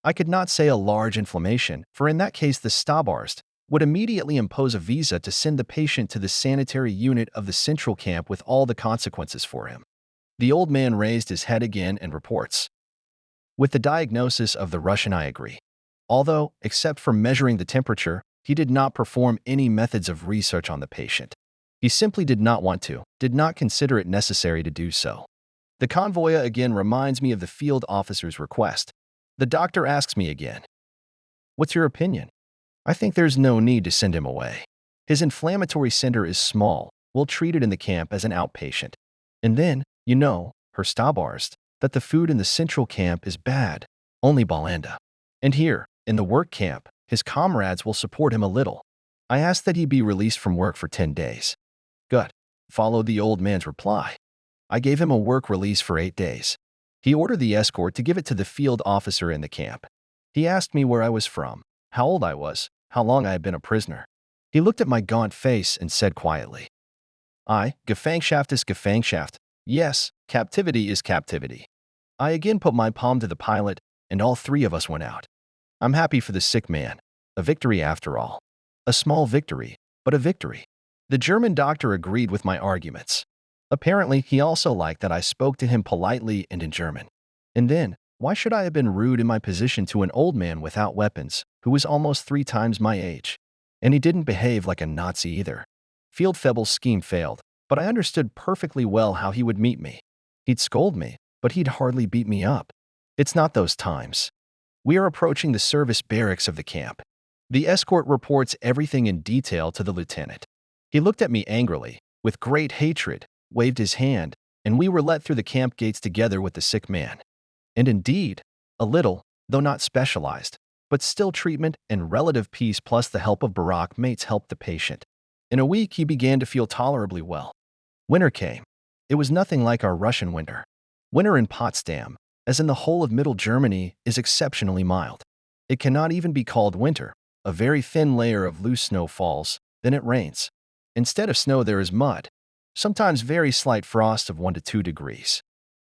A: I could not say a large inflammation, for in that case the Stabarst would immediately impose a visa to send the patient to the sanitary unit of the central camp with all the consequences for him. The old man raised his head again and reports. With the diagnosis of the Russian, I agree. Although, except for measuring the temperature, he did not perform any methods of research on the patient. He simply did not want to, did not consider it necessary to do so. The convoyer again reminds me of the field officer's request. The doctor asks me again, "What's your opinion?" I think there's no need to send him away. His inflammatory center is small. We'll treat it in the camp as an outpatient. And then, you know, Herr Stabarst, that the food in the central camp is bad, only Balanda. And here, in the work camp, his comrades will support him a little. I asked that he be released from work for 10 days. Good, followed the old man's reply. I gave him a work release for 8 days. He ordered the escort to give it to the field officer in the camp. He asked me where I was from, how old I was, how long I had been a prisoner. He looked at my gaunt face and said quietly, Gefangenschaft ist Gefangenschaft. Yes, captivity is captivity. I again put my palm to the pilot, and all 3 of us went out. I'm happy for the sick man. A victory after all. A small victory, but a victory. The German doctor agreed with my arguments. Apparently, he also liked that I spoke to him politely and in German. And then, why should I have been rude in my position to an old man without weapons, who was almost 3 times my age? And he didn't behave like a Nazi either. Fieldfebel's scheme failed, but I understood perfectly well how he would meet me. He'd scold me, but he'd hardly beat me up. It's not those times. We are approaching the service barracks of the camp. The escort reports everything in detail to the lieutenant. He looked at me angrily, with great hatred, waved his hand, and we were let through the camp gates together with the sick man. And indeed, a little, though not specialized, but still treatment and relative peace plus the help of Barack mates helped the patient. In a week, he began to feel tolerably well. Winter came. It was nothing like our Russian winter. Winter in Potsdam, as in the whole of Middle Germany, is exceptionally mild. It cannot even be called winter. A very thin layer of loose snow falls, then it rains. Instead of snow, there is mud, sometimes very slight frost of 1 to 2 degrees.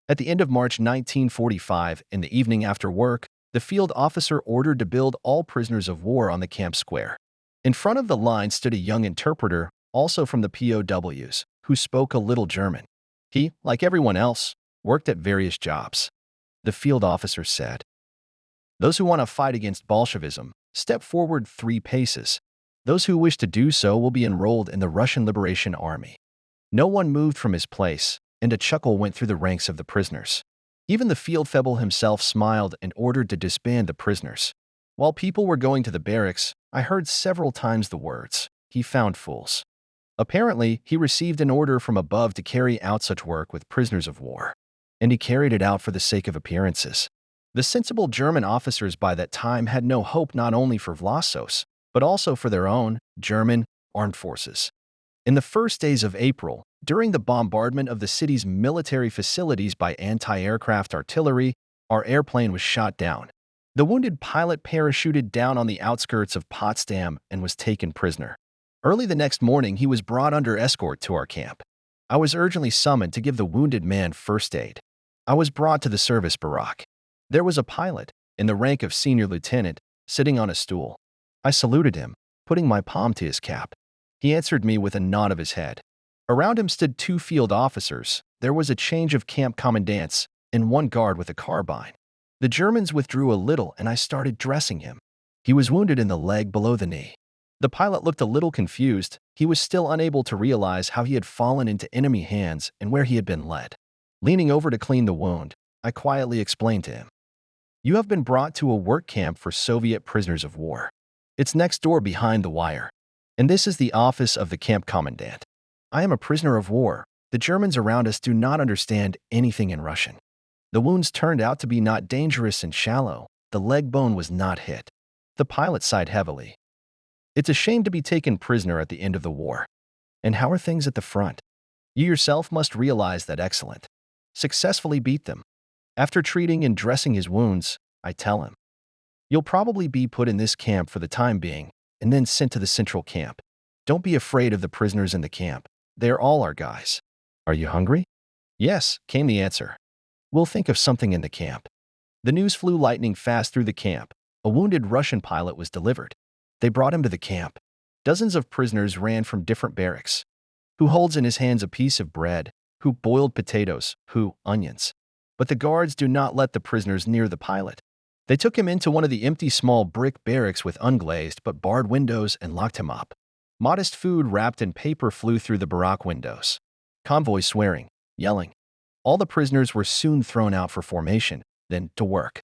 A: At the end of March 1945, in the evening after work, the field officer ordered to build all prisoners of war on the camp square. In front of the line stood a young interpreter, also from the POWs, who spoke a little German. He, like everyone else, worked at various jobs. The field officer said, "Those who want to fight against Bolshevism, step forward 3 paces. Those who wish to do so will be enrolled in the Russian Liberation Army." No one moved from his place, and a chuckle went through the ranks of the prisoners. Even the fieldfebel himself smiled and ordered to disband the prisoners. While people were going to the barracks, I heard several times the words, "He found fools." Apparently, he received an order from above to carry out such work with prisoners of war, and he carried it out for the sake of appearances. The sensible German officers by that time had no hope not only for Vlassos, but also for their own, German, armed forces. In the first days of April, during the bombardment of the city's military facilities by anti-aircraft artillery, our airplane was shot down. The wounded pilot parachuted down on the outskirts of Potsdam and was taken prisoner. Early the next morning, he was brought under escort to our camp. I was urgently summoned to give the wounded man first aid. I was brought to the service barrack. There was a pilot, in the rank of senior lieutenant, sitting on a stool. I saluted him, putting my palm to his cap. He answered me with a nod of his head. Around him stood 2 field officers. There was a change of camp commandants, and 1 guard with a carbine. The Germans withdrew a little, and I started dressing him. He was wounded in the leg below the knee. The pilot looked a little confused. He was still unable to realize how he had fallen into enemy hands and where he had been led. Leaning over to clean the wound, I quietly explained to him, "You have been brought to a work camp for Soviet prisoners of war. It's next door behind the wire. And this is the office of the camp commandant. I am a prisoner of war. The Germans around us do not understand anything in Russian." The wounds turned out to be not dangerous and shallow. The leg bone was not hit. The pilot sighed heavily. "It's a shame to be taken prisoner at the end of the war. And how are things at the front? You yourself must realize that excellent. Successfully beat them." After treating and dressing his wounds, I tell him, "You'll probably be put in this camp for the time being, and then sent to the central camp. Don't be afraid of the prisoners in the camp. They're all our guys. Are you hungry?" "Yes," came the answer. "We'll think of something in the camp." The news flew lightning fast through the camp. A wounded Russian pilot was delivered. They brought him to the camp. Dozens of prisoners ran from different barracks. Who holds in his hands a piece of bread, who boiled potatoes, who onions. But the guards do not let the prisoners near the pilot. They took him into one of the empty small brick barracks with unglazed but barred windows and locked him up. Modest food wrapped in paper flew through the barrack windows. Convoy swearing, yelling. All the prisoners were soon thrown out for formation, then to work.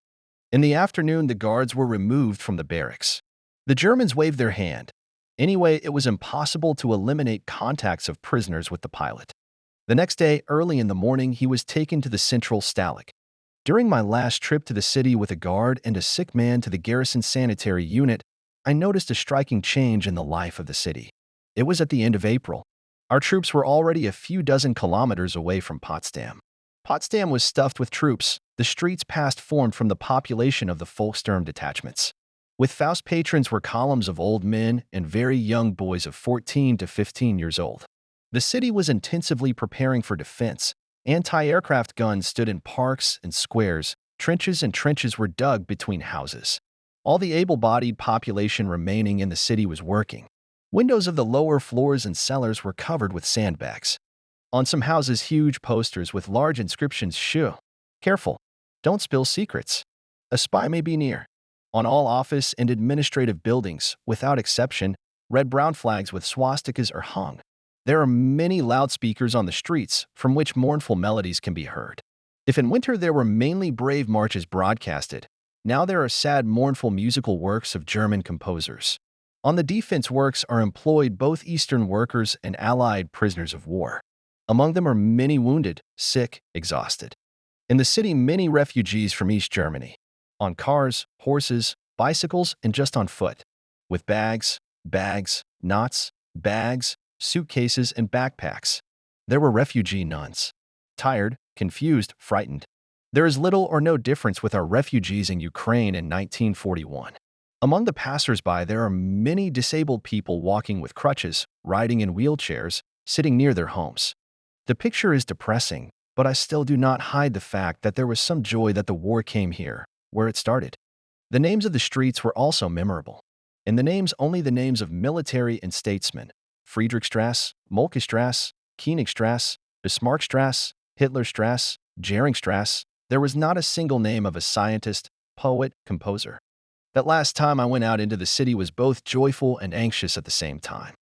A: In the afternoon, the guards were removed from the barracks. The Germans waved their hand. Anyway, it was impossible to eliminate contacts of prisoners with the pilot. The next day, early in the morning, he was taken to the central Stalag. During my last trip to the city with a guard and a sick man to the garrison sanitary unit, I noticed a striking change in the life of the city. It was at the end of April. Our troops were already a few dozen kilometers away from Potsdam. Potsdam was stuffed with troops. The streets past formed from the population of the Volkssturm detachments. With Faust patrons were columns of old men and very young boys of 14 to 15 years old. The city was intensively preparing for defense. Anti-aircraft guns stood in parks and squares. Trenches and trenches were dug between houses. All the able-bodied population remaining in the city was working. Windows of the lower floors and cellars were covered with sandbags. On some houses, huge posters with large inscriptions: "Shoo! Careful! Don't spill secrets! A spy may be near." On all office and administrative buildings, without exception, red-brown flags with swastikas are hung. There are many loudspeakers on the streets from which mournful melodies can be heard. If in winter there were mainly brave marches broadcasted, Now there are sad, mournful musical works of German composers. On the defense works are employed both Eastern workers and Allied prisoners of war. Among them are many wounded, sick, exhausted. In the city, many refugees from East Germany. On cars, horses, bicycles, and just on foot. With bags, knots, bags, suitcases, and backpacks. There were refugee nuns. Tired, confused, frightened. There is little or no difference with our refugees in Ukraine in 1941. Among the passers-by, there are many disabled people walking with crutches, riding in wheelchairs, sitting near their homes. The picture is depressing, but I still do not hide the fact that there was some joy that the war came here, where it started. The names of the streets were also memorable. In the names, only the names of military and statesmen: Friedrichstrasse, Molkestrasse, Königstrasse, Bismarckstrasse, Hitlerstrasse, Geringstrasse. There was not a single name of a scientist, poet, composer. That last time I went out into the city was both joyful and anxious at the same time.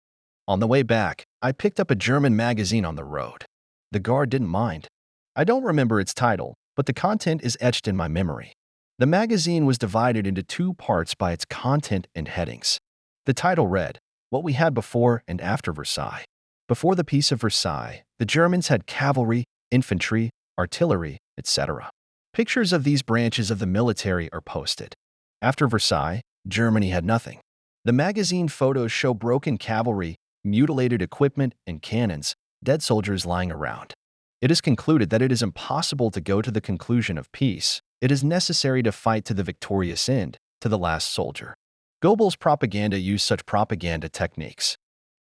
A: On the way back, I picked up a German magazine on the road. The guard didn't mind. I don't remember its title, but the content is etched in my memory. The magazine was divided into two parts by its content and headings. The title read, "What We Had Before and After Versailles." Before the Peace of Versailles, the Germans had cavalry, infantry, artillery, etc. Pictures of these branches of the military are posted. After Versailles, Germany had nothing. The magazine photos show broken cavalry, mutilated equipment and cannons, dead soldiers lying around. It is concluded that it is impossible to go to the conclusion of peace. It is necessary to fight to the victorious end, to the last soldier. Goebbels' propaganda used such propaganda techniques.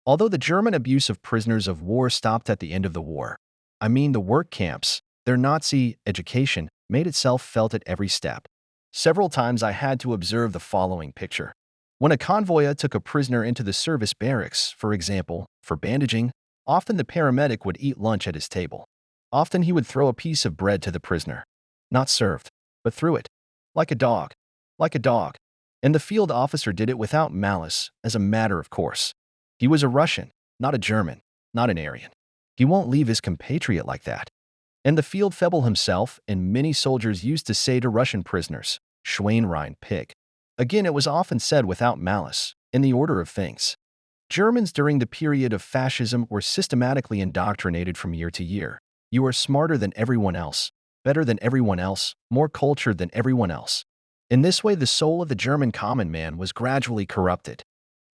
A: Although the German abuse of prisoners of war stopped at the end of the war, the work camps, their Nazi education made itself felt at every step. Several times I had to observe the following picture. When a convoy took a prisoner into the service barracks, for example, for bandaging, often the paramedic would eat lunch at his table. Often he would throw a piece of bread to the prisoner. Not served, but threw it. Like a dog. Like a dog. And the field officer did it without malice, as a matter of course. He was a Russian, not a German, not an Aryan. He won't leave his compatriot like that. And the field febble himself and many soldiers used to say to Russian prisoners, "Schweinrein, pig." Again, it was often said without malice, in the order of things. Germans during the period of fascism were systematically indoctrinated from year to year. You are smarter than everyone else, better than everyone else, more cultured than everyone else. In this way, the soul of the German common man was gradually corrupted.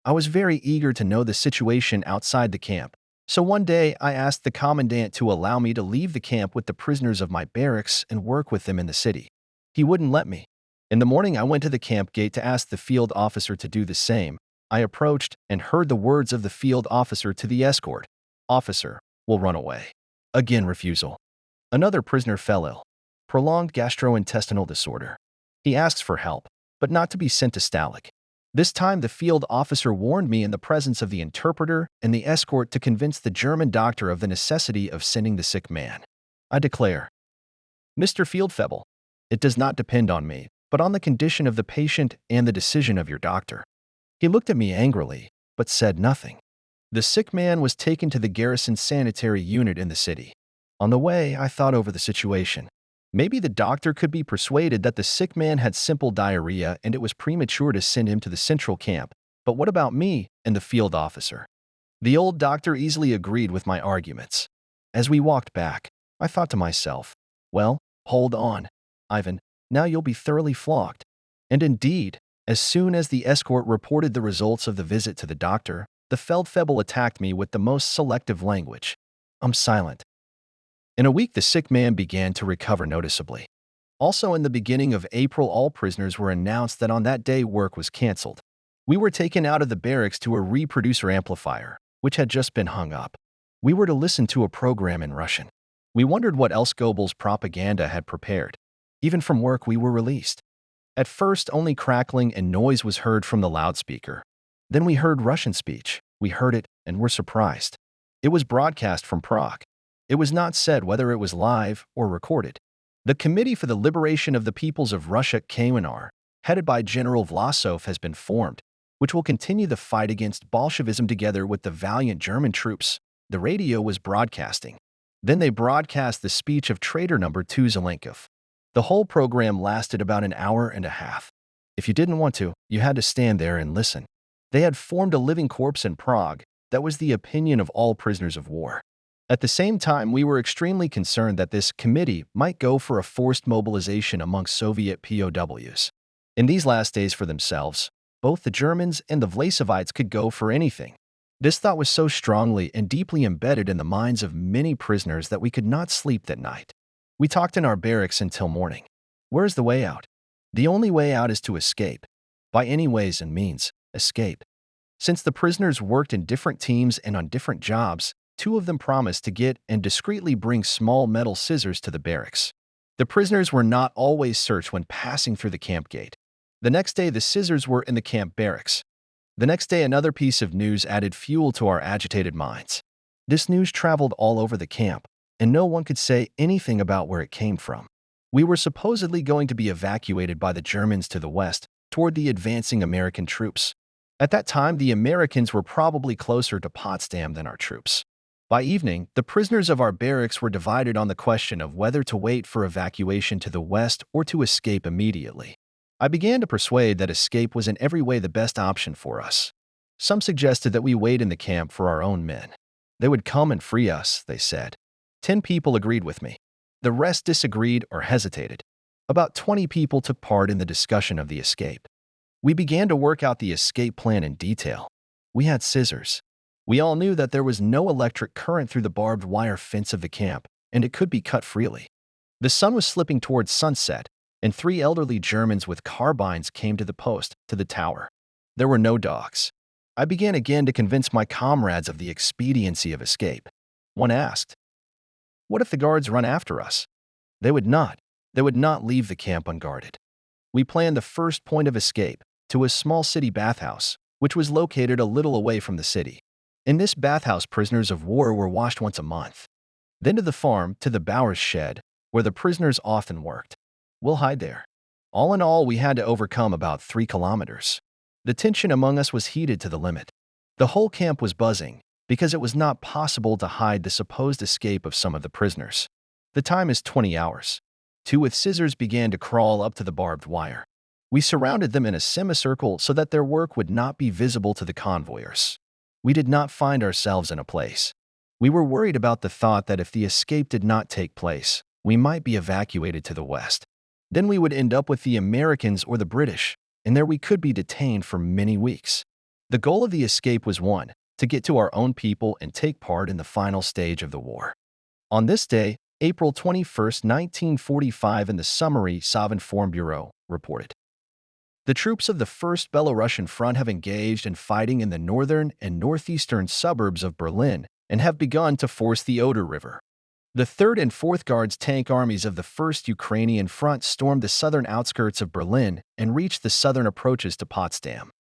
A: I was very eager to know the situation outside the camp. So one day I asked the commandant to allow me to leave the camp with the prisoners of my barracks and work with them in the city. He wouldn't let me. In the morning I went to the camp gate to ask the field officer to do the same. I approached and heard the words of the field officer to the escort. "Officer, we'll run away." Again refusal. Another prisoner fell ill. Prolonged gastrointestinal disorder. He asks for help, but not to be sent to Stalag. This time the field officer warned me in the presence of the interpreter and the escort to convince the German doctor of the necessity of sending the sick man. I declare, "Mr. Fieldfebel, it does not depend on me, but on the condition of the patient and the decision of your doctor." He looked at me angrily, but said nothing. The sick man was taken to the garrison sanitary unit in the city. On the way, I thought over the situation. Maybe the doctor could be persuaded that the sick man had simple diarrhea and it was premature to send him to the central camp. But what about me and the field officer? The old doctor easily agreed with my arguments. As we walked back, I thought to myself, well, hold on, Ivan, now you'll be thoroughly flogged. And indeed, as soon as the escort reported the results of the visit to the doctor, the Feldfebel attacked me with the most selective language. I'm silent. In a week, the sick man began to recover noticeably. Also, in the beginning of April, all prisoners were announced that on that day work was canceled. We were taken out of the barracks to a reproducer amplifier, which had just been hung up. We were to listen to a program in Russian. We wondered what else Goebbels' propaganda had prepared. Even from work, we were released. At first, only crackling and noise was heard from the loudspeaker. Then we heard Russian speech. We heard it and were surprised. It was broadcast from Prague. It was not said whether it was live or recorded. The Committee for the Liberation of the Peoples of Russia, KMNR, headed by General Vlasov, has been formed, which will continue the fight against Bolshevism together with the valiant German troops. The radio was broadcasting. Then they broadcast the speech of traitor number 2 Zelenkov. The whole program lasted about an hour and a half. If you didn't want to, you had to stand there and listen. They had formed a living corpse in Prague. That was the opinion of all prisoners of war. At the same time, we were extremely concerned that this committee might go for a forced mobilization amongst Soviet POWs. In these last days for themselves, both the Germans and the Vlasovites could go for anything. This thought was so strongly and deeply embedded in the minds of many prisoners that we could not sleep that night. We talked in our barracks until morning. Where's the way out? The only way out is to escape. By any ways and means, escape. Since the prisoners worked in different teams and on different jobs, two of them promised to get and discreetly bring small metal scissors to the barracks. The prisoners were not always searched when passing through the camp gate. The next day, the scissors were in the camp barracks. The next day, another piece of news added fuel to our agitated minds. This news traveled all over the camp, and no one could say anything about where it came from. We were supposedly going to be evacuated by the Germans to the west, toward the advancing American troops. At that time, the Americans were probably closer to Potsdam than our troops. By evening, the prisoners of our barracks were divided on the question of whether to wait for evacuation to the west or to escape immediately. I began to persuade that escape was in every way the best option for us. Some suggested that we wait in the camp for our own men. They would come and free us, they said. 10 people agreed with me. The rest disagreed or hesitated. About 20 people took part in the discussion of the escape. We began to work out the escape plan in detail. We had scissors. We all knew that there was no electric current through the barbed wire fence of the camp, and it could be cut freely. The sun was slipping towards sunset, and 3 elderly Germans with carbines came to the post, to the tower. There were no dogs. I began again to convince my comrades of the expediency of escape. One asked, "What if the guards run after us?" They would not. They would not leave the camp unguarded. We planned the first point of escape, to a small city bathhouse, which was located a little away from the city. In this bathhouse, prisoners of war were washed once a month. Then to the farm, to the Bowers shed, where the prisoners often worked. We'll hide there. All in all, we had to overcome about 3 kilometers. The tension among us was heated to the limit. The whole camp was buzzing, because it was not possible to hide the supposed escape of some of the prisoners. The time is 20 hours. 2 with scissors began to crawl up to the barbed wire. We surrounded them in a semicircle so that their work would not be visible to the convoyers. We did not find ourselves in a place. We were worried about the thought that if the escape did not take place, we might be evacuated to the west. Then we would end up with the Americans or the British, and there we could be detained for many weeks. The goal of the escape was one, to get to our own people and take part in the final stage of the war. On this day, April 21, 1945, in the summary Sovinform Bureau reported, "The troops of the 1st Belarusian Front have engaged in fighting in the northern and northeastern suburbs of Berlin and have begun to force the Oder River. The 3rd and 4th Guards tank armies of the 1st Ukrainian Front stormed the southern outskirts of Berlin and reached the southern approaches to Potsdam.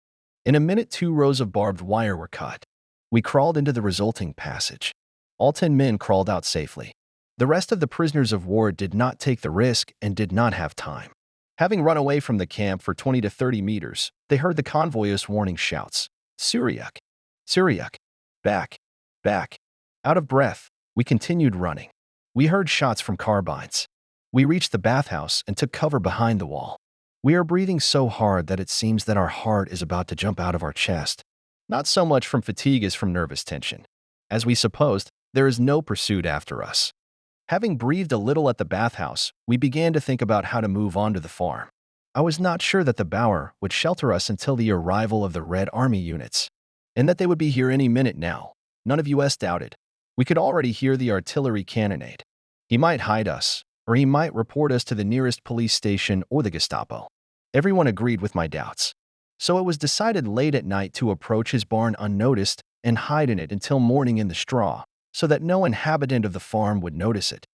A: In a minute, 2 rows of barbed wire were cut. We crawled into the resulting passage. All 10 men crawled out safely. The rest of the prisoners of war did not take the risk and did not have time. Having run away from the camp for 20 to 30 meters, they heard the convoy's warning shouts, 'Syriac! Syriac! Back! Back!' Out of breath, we continued running. We heard shots from carbines. We reached the bathhouse and took cover behind the wall. We are breathing so hard that it seems that our heart is about to jump out of our chest. Not so much from fatigue as from nervous tension. As we supposed, there is no pursuit after us. Having breathed a little at the bathhouse, we began to think about how to move on to the farm. I was not sure that the Bauer would shelter us until the arrival of the Red Army units, and that they would be here any minute now. None of us doubted. We could already hear the artillery cannonade. He might hide us, or he might report us to the nearest police station or the Gestapo. Everyone agreed with my doubts. So it was decided late at night to approach his barn unnoticed and hide in it until morning in the straw, so that no inhabitant of the farm would notice it.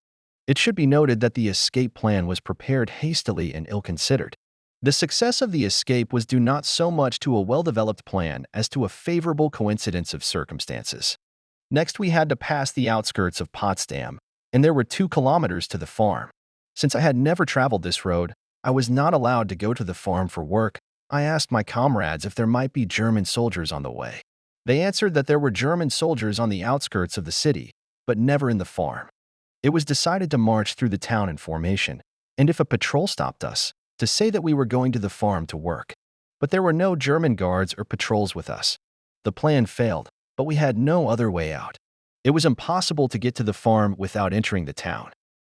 A: It should be noted that the escape plan was prepared hastily and ill-considered. The success of the escape was due not so much to a well-developed plan as to a favorable coincidence of circumstances. Next, we had to pass the outskirts of Potsdam, and there were 2 kilometers to the farm. Since I had never traveled this road, I was not allowed to go to the farm for work. I asked my comrades if there might be German soldiers on the way. They answered that there were German soldiers on the outskirts of the city, but never in the farm. It was decided to march through the town in formation, and if a patrol stopped us, to say that we were going to the farm to work. But there were no German guards or patrols with us. The plan failed, but we had no other way out. It was impossible to get to the farm without entering the town.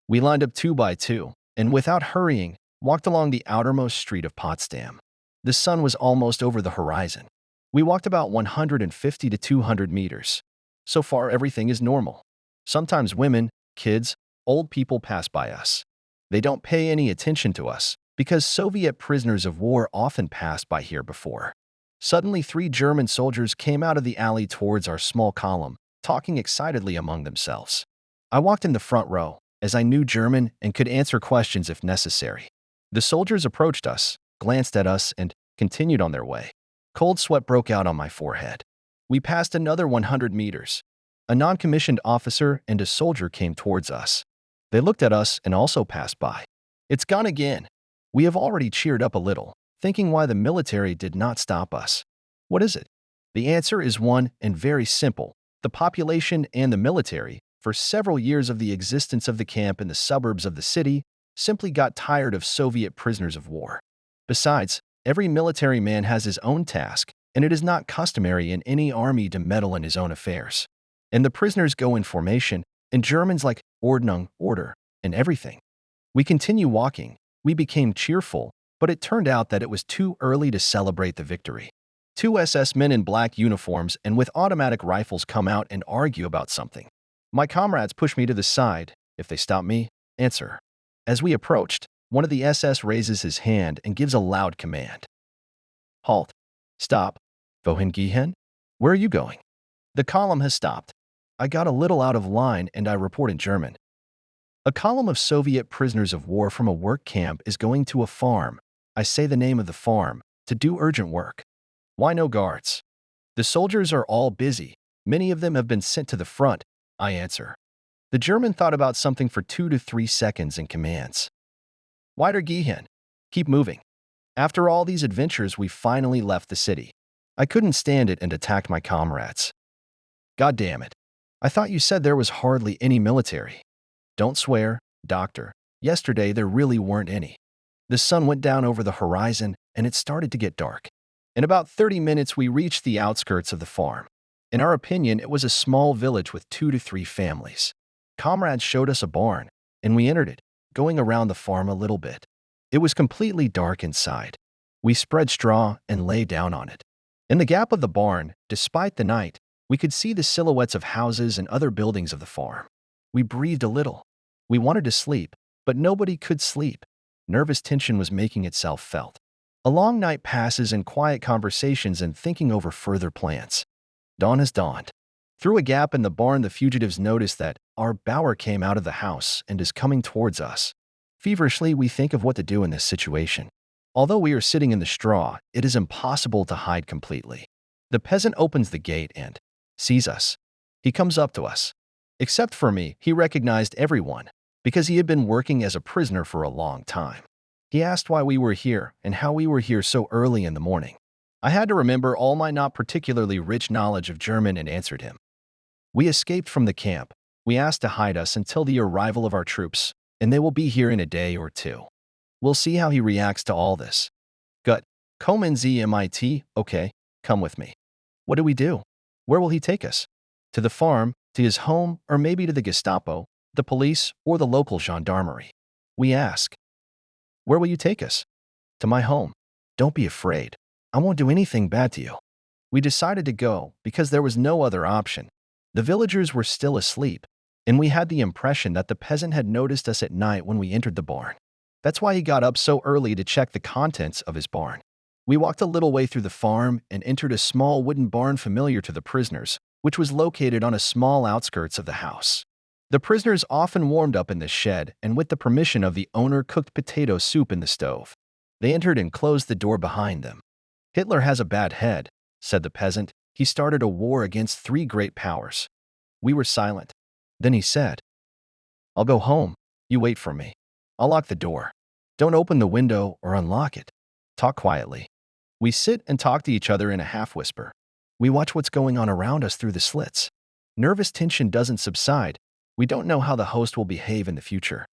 A: We lined up 2 by 2, and without hurrying, walked along the outermost street of Potsdam. The sun was almost over the horizon. We walked about 150 to 200 meters. So far, everything is normal. Sometimes women, kids, old people pass by us. They don't pay any attention to us, because Soviet prisoners of war often passed by here before. Suddenly, 3 German soldiers came out of the alley towards our small column, talking excitedly among themselves. I walked in the front row, as I knew German and could answer questions if necessary. The soldiers approached us, glanced at us, and continued on their way. Cold sweat broke out on my forehead. We passed another 100 meters. A non-commissioned officer and a soldier came towards us. They looked at us and also passed by. It's gone again. We have already cheered up a little, thinking why the military did not stop us. What is it? The answer is one and very simple. The population and the military, for several years of the existence of the camp in the suburbs of the city, simply got tired of Soviet prisoners of war. Besides, every military man has his own task, and it is not customary in any army to meddle in his own affairs. And the prisoners go in formation, and Germans like Ordnung, order, and everything. We continue walking. We became cheerful, but it turned out that it was too early to celebrate the victory. 2 SS men in black uniforms and with automatic rifles come out and argue about something. My comrades push me to the side. If they stop me, answer. As we approached, one of the SS raises his hand and gives a loud command. Halt. Stop. Wohin gehen? Where are you going? The column has stopped. I got a little out of line and I report in German. A column of Soviet prisoners of war from a work camp is going to a farm. I say the name of the farm, to do urgent work. Why no guards? The soldiers are all busy. Many of them have been sent to the front, I answer. The German thought about something for 2 to 3 seconds and commands. Weiter gehen. Keep moving. After all these adventures, we finally left the city. I couldn't stand it and attacked my comrades. God damn it. I thought you said there was hardly any military. Don't swear, doctor. Yesterday there really weren't any. The sun went down over the horizon and it started to get dark. In about 30 minutes we reached the outskirts of the farm. In our opinion, it was a small village with 2 to 3 families. Comrades showed us a barn, and we entered it, going around the farm a little bit. It was completely dark inside. We spread straw and lay down on it. In the gap of the barn, despite the night, we could see the silhouettes of houses and other buildings of the farm. We breathed a little. We wanted to sleep, but nobody could sleep. Nervous tension was making itself felt. A long night passes in quiet conversations and thinking over further plans. Dawn has dawned. Through a gap in the barn, the fugitives notice that our Bauer came out of the house and is coming towards us. Feverishly, we think of what to do in this situation. Although we are sitting in the straw, it is impossible to hide completely. The peasant opens the gate and sees us. He comes up to us. Except for me, he recognized everyone, because he had been working as a prisoner for a long time. He asked why we were here and how we were here so early in the morning. I had to remember all my not particularly rich knowledge of German and answered him. We escaped from the camp. We asked to hide us until the arrival of our troops, and they will be here in a day or 2. We'll see how he reacts to all this. Gut, kommen Sie mit, okay, come with me. What do we do? Where will he take us? To the farm, to his home, or maybe to the Gestapo, the police, or the local gendarmerie? We ask. Where will you take us? To my home. Don't be afraid. I won't do anything bad to you. We decided to go because there was no other option. The villagers were still asleep, and we had the impression that the peasant had noticed us at night when we entered the barn. That's why he got up so early to check the contents of his barn. We walked a little way through the farm and entered a small wooden barn familiar to the prisoners, which was located on a small outskirts of the house. The prisoners often warmed up in this shed and with the permission of the owner cooked potato soup in the stove. They entered and closed the door behind them. Hitler has a bad head, said the peasant. He started a war against 3 great powers. We were silent. Then he said, I'll go home. You wait for me. I'll lock the door. Don't open the window or unlock it. Talk quietly. We sit and talk to each other in a half-whisper. We watch what's going on around us through the slits. Nervous tension doesn't subside. We don't know how the host will behave in the future.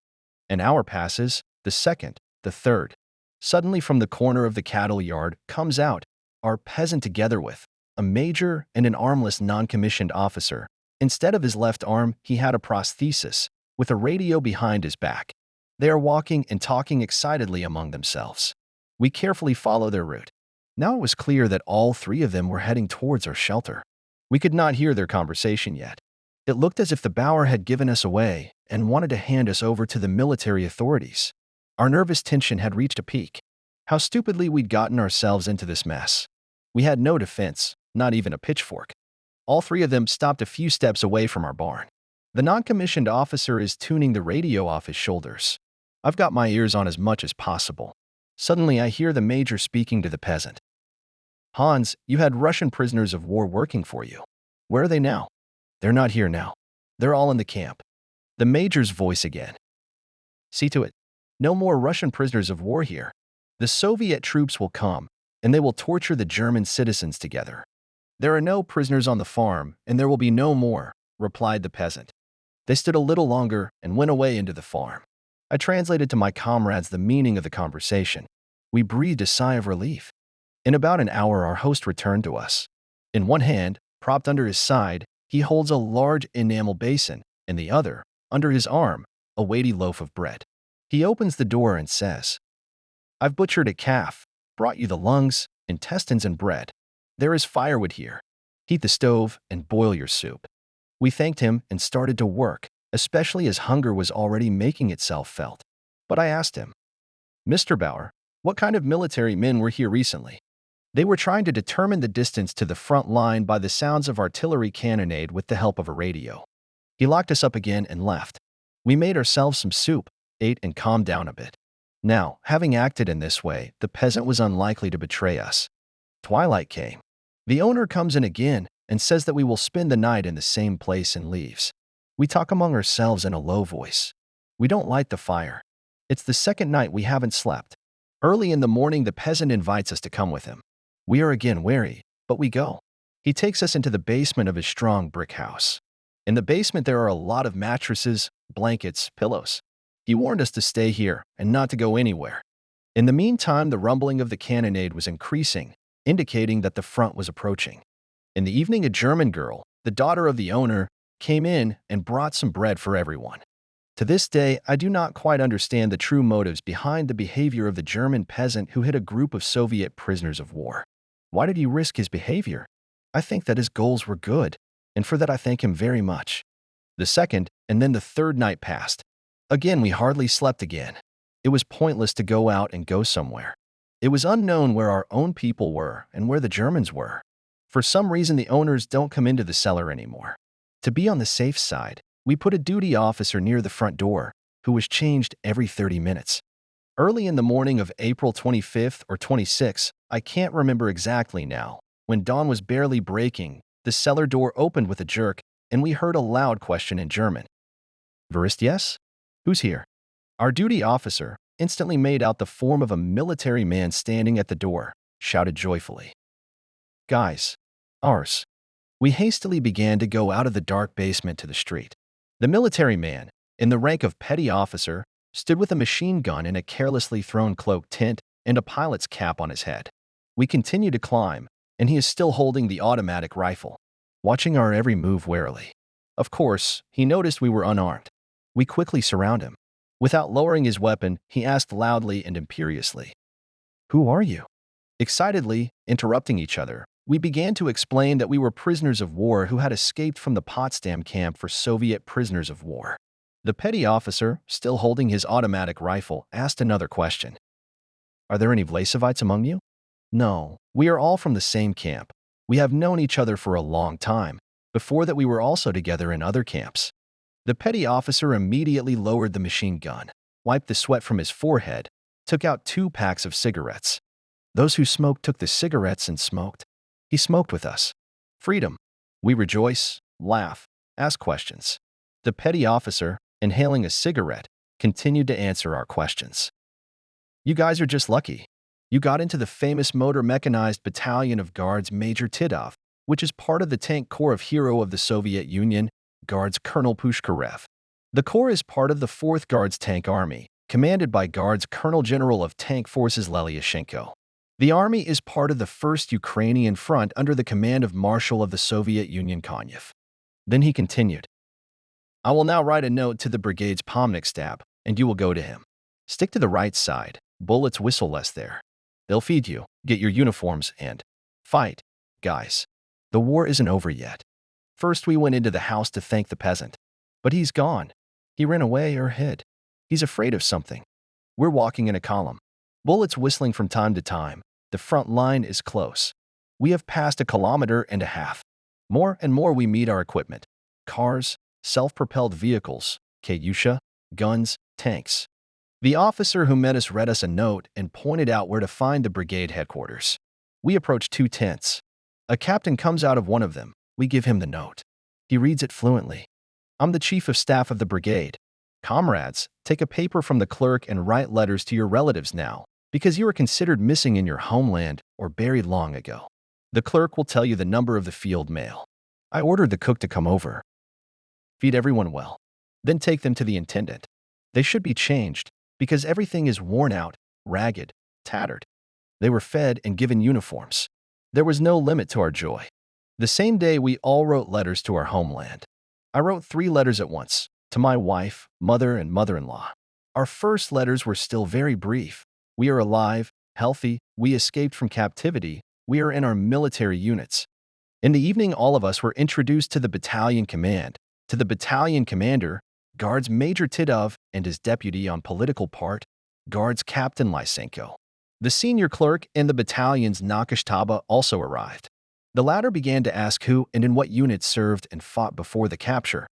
A: An hour passes, the second, the third. Suddenly from the corner of the cattle yard comes out our peasant together with a major and an armless non-commissioned officer. Instead of his left arm, he had a prosthesis with a radio behind his back. They are walking and talking excitedly among themselves. We carefully follow their route. Now it was clear that all three of them were heading towards our shelter. We could not hear their conversation yet. It looked as if the Bauer had given us away and wanted to hand us over to the military authorities. Our nervous tension had reached a peak. How stupidly we'd gotten ourselves into this mess. We had no defense, not even a pitchfork. All three of them stopped a few steps away from our barn. The non-commissioned officer is tuning the radio off his shoulders. I've got my ears on as much as possible. Suddenly I hear the major speaking to the peasant. Hans, you had Russian prisoners of war working for you. Where are they now? They're not here now. They're all in the camp. The major's voice again. See to it. No more Russian prisoners of war here. The Soviet troops will come, and they will torture the German citizens together. There are no prisoners on the farm, and there will be no more, replied the peasant. They stood a little longer and went away into the farm. I translated to my comrades the meaning of the conversation. We breathed a sigh of relief. In about an hour, our host returned to us. In one hand, propped under his side, he holds a large enamel basin, in the other, under his arm, a weighty loaf of bread. He opens the door and says, I've butchered a calf, brought you the lungs, intestines, and bread. There is firewood here. Heat the stove and boil your soup. We thanked him and started to work, especially as hunger was already making itself felt. But I asked him, Mr. Bauer, what kind of military men were here recently? They were trying to determine the distance to the front line by the sounds of artillery cannonade with the help of a radio. He locked us up again and left. We made ourselves some soup, ate, and calmed down a bit. Now, having acted in this way, the peasant was unlikely to betray us. Twilight came. The owner comes in again and says that we will spend the night in the same place and leaves. We talk among ourselves in a low voice. We don't light the fire. It's the second night we haven't slept. Early in the morning, the peasant invites us to come with him. We are again wary, but we go. He takes us into the basement of his strong brick house. In the basement, there are a lot of mattresses, blankets, pillows. He warned us to stay here and not to go anywhere. In the meantime, the rumbling of the cannonade was increasing, indicating that the front was approaching. In the evening, a German girl, the daughter of the owner, came in and brought some bread for everyone. To this day, I do not quite understand the true motives behind the behavior of the German peasant who hit a group of Soviet prisoners of war. Why did he risk his behavior? I think that his goals were good, and for that I thank him very much. The second and then the third night passed. Again, we hardly slept again. It was pointless to go out and go somewhere. It was unknown where our own people were and where the Germans were. For some reason, the owners don't come into the cellar anymore. To be on the safe side, we put a duty officer near the front door, who was changed every 30 minutes. Early in the morning of April 25th or 26th, I can't remember exactly now, when dawn was barely breaking, the cellar door opened with a jerk, and we heard a loud question in German. Wer ist yes? Who's here? Our duty officer, instantly made out the form of a military man standing at the door, shouted joyfully, Guys, ours. We hastily began to go out of the dark basement to the street. The military man, in the rank of petty officer, stood with a machine gun in a carelessly thrown cloak tent and a pilot's cap on his head. We continue to climb, and he is still holding the automatic rifle, watching our every move warily. Of course, he noticed we were unarmed. We quickly surround him. Without lowering his weapon, he asked loudly and imperiously, Who are you? Excitedly, interrupting each other, we began to explain that we were prisoners of war who had escaped from the Potsdam camp for Soviet prisoners of war. The petty officer, still holding his automatic rifle, asked another question. Are there any Vlasovites among you? No, we are all from the same camp. We have known each other for a long time. Before that, we were also together in other camps. The petty officer immediately lowered the machine gun, wiped the sweat from his forehead, took out 2 packs of cigarettes. Those who smoked took the cigarettes and smoked. He smoked with us. Freedom. We rejoice, laugh, ask questions. The petty officer, inhaling a cigarette, continued to answer our questions. You guys are just lucky. You got into the famous motor mechanized battalion of Guards Major Titov, which is part of the tank corps of hero of the Soviet Union, Guards Colonel Pushkarev. The corps is part of the 4th Guards Tank Army, commanded by Guards Colonel General of Tank Forces Lelyashenko. The army is part of the 1st Ukrainian Front under the command of Marshal of the Soviet Union Konyev. Then he continued, I will now write a note to the brigade's Pomnik stab, and you will go to him. Stick to the right side, bullets whistle less there. They'll feed you, get your uniforms, and fight, guys. The war isn't over yet. First we went into the house to thank the peasant. But he's gone. He ran away or hid. He's afraid of something. We're walking in a column. Bullets whistling from time to time. The front line is close. We have passed 1.5 kilometers. More and more we meet our equipment. Cars, self-propelled vehicles, Katyusha, guns, tanks. The officer who met us read us a note and pointed out where to find the brigade headquarters. We approach 2 tents. A captain comes out of one of them. We give him the note. He reads it fluently. I'm the chief of staff of the brigade. Comrades, take a paper from the clerk and write letters to your relatives now, because you are considered missing in your homeland or buried long ago. The clerk will tell you the number of the field mail. I ordered the cook to come over. Feed everyone well. Then take them to the intendant. They should be changed, because everything is worn out, ragged, tattered. They were fed and given uniforms. There was no limit to our joy. The same day we all wrote letters to our homeland. I wrote 3 letters at once, to my wife, mother, and mother-in-law. Our first letters were still very brief. We are alive, healthy, we escaped from captivity, we are in our military units. In the evening all of us were introduced to the battalion command, to the battalion commander, Guards Major Titov, and his deputy on political part, Guards Captain Lysenko. The senior clerk and the battalion's Nakashtaba also arrived. The latter began to ask who and in what unit served and fought before the capture.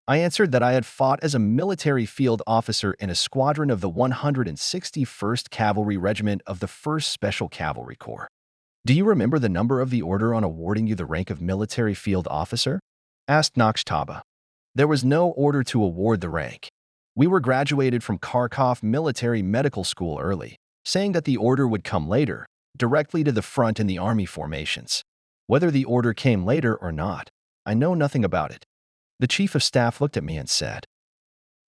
A: I answered that I had fought as a military field officer in a squadron of the 161st Cavalry Regiment of the 1st Special Cavalry Corps. Do you remember the number of the order on awarding you the rank of military field officer? Asked Nakashtaba. There was no order to award the rank. We were graduated from Kharkov Military Medical School early, saying that the order would come later, directly to the front in the army formations. Whether the order came later or not, I know nothing about it. The chief of staff looked at me and said,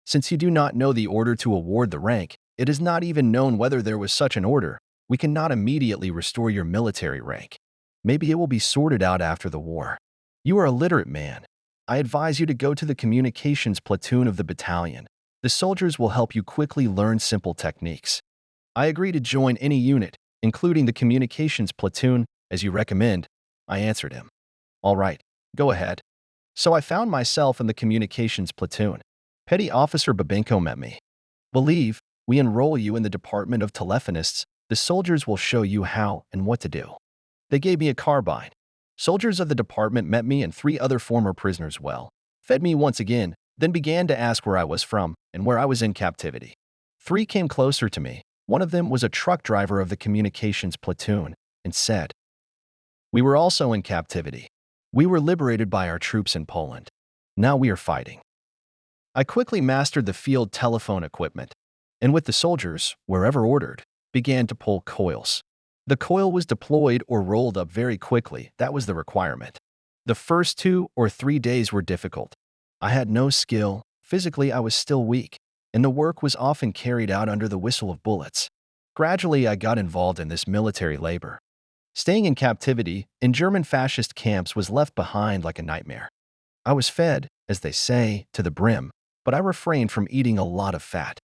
A: Since you do not know the order to award the rank, it is not even known whether there was such an order, we cannot immediately restore your military rank. Maybe it will be sorted out after the war. You are a literate man. I advise you to go to the communications platoon of the battalion. The soldiers will help you quickly learn simple techniques. I agree to join any unit, including the communications platoon, as you recommend, I answered him. All right, go ahead. So I found myself in the communications platoon. Petty Officer Babenko met me. Believe, we enroll you in the department of telephonists. The soldiers will show you how and what to do. They gave me a carbine. Soldiers of the department met me and 3 other former prisoners well, fed me once again, then began to ask where I was from and where I was in captivity. 3 came closer to me. One of them was a truck driver of the communications platoon and said, We were also in captivity. We were liberated by our troops in Poland. Now we are fighting. I quickly mastered the field telephone equipment, and with the soldiers, wherever ordered, began to pull coils. The coil was deployed or rolled up very quickly. That was the requirement. The first 2 or 3 days were difficult. I had no skill. Physically, I was still weak, and the work was often carried out under the whistle of bullets. Gradually, I got involved in this military labor. Staying in captivity in German fascist camps was left behind like a nightmare. I was fed, as they say, to the brim, but I refrained from eating a lot of fat.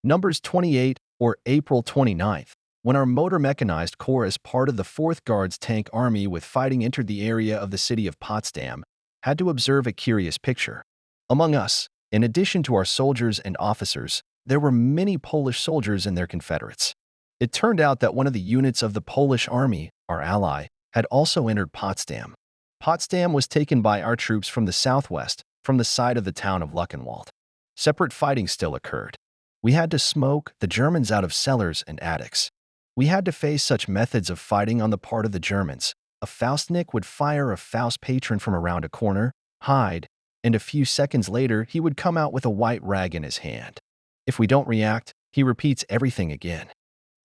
A: Numbers 28 or April 29th, when our motor mechanized corps as part of the 4th Guards Tank Army with fighting entered the area of the city of Potsdam, had to observe a curious picture. Among us, in addition to our soldiers and officers, there were many Polish soldiers and their Confederates. It turned out that one of the units of the Polish army, our ally, had also entered Potsdam. Potsdam was taken by our troops from the southwest, from the side of the town of Luckenwald. Separate fighting still occurred. We had to smoke the Germans out of cellars and attics. We had to face such methods of fighting on the part of the Germans. A Faustnik would fire a Faust patron from around a corner, hide, and a few seconds later he would come out with a white rag in his hand. If we don't react, he repeats everything again.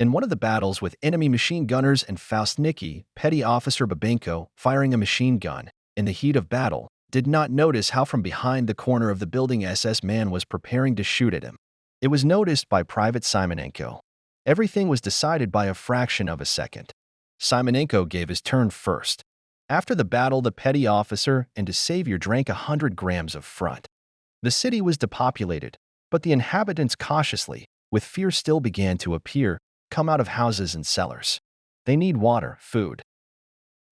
A: In one of the battles with enemy machine gunners and Faustniki, Petty Officer Babenko, firing a machine gun, in the heat of battle, did not notice how from behind the corner of the building SS man was preparing to shoot at him. It was noticed by Private Simonenko. Everything was decided by a fraction of a second. Simonenko gave his turn first. After the battle, the petty officer and his savior drank 100 grams of front. The city was depopulated, but the inhabitants cautiously, with fear still began to appear, come out of houses and cellars. They need water, food.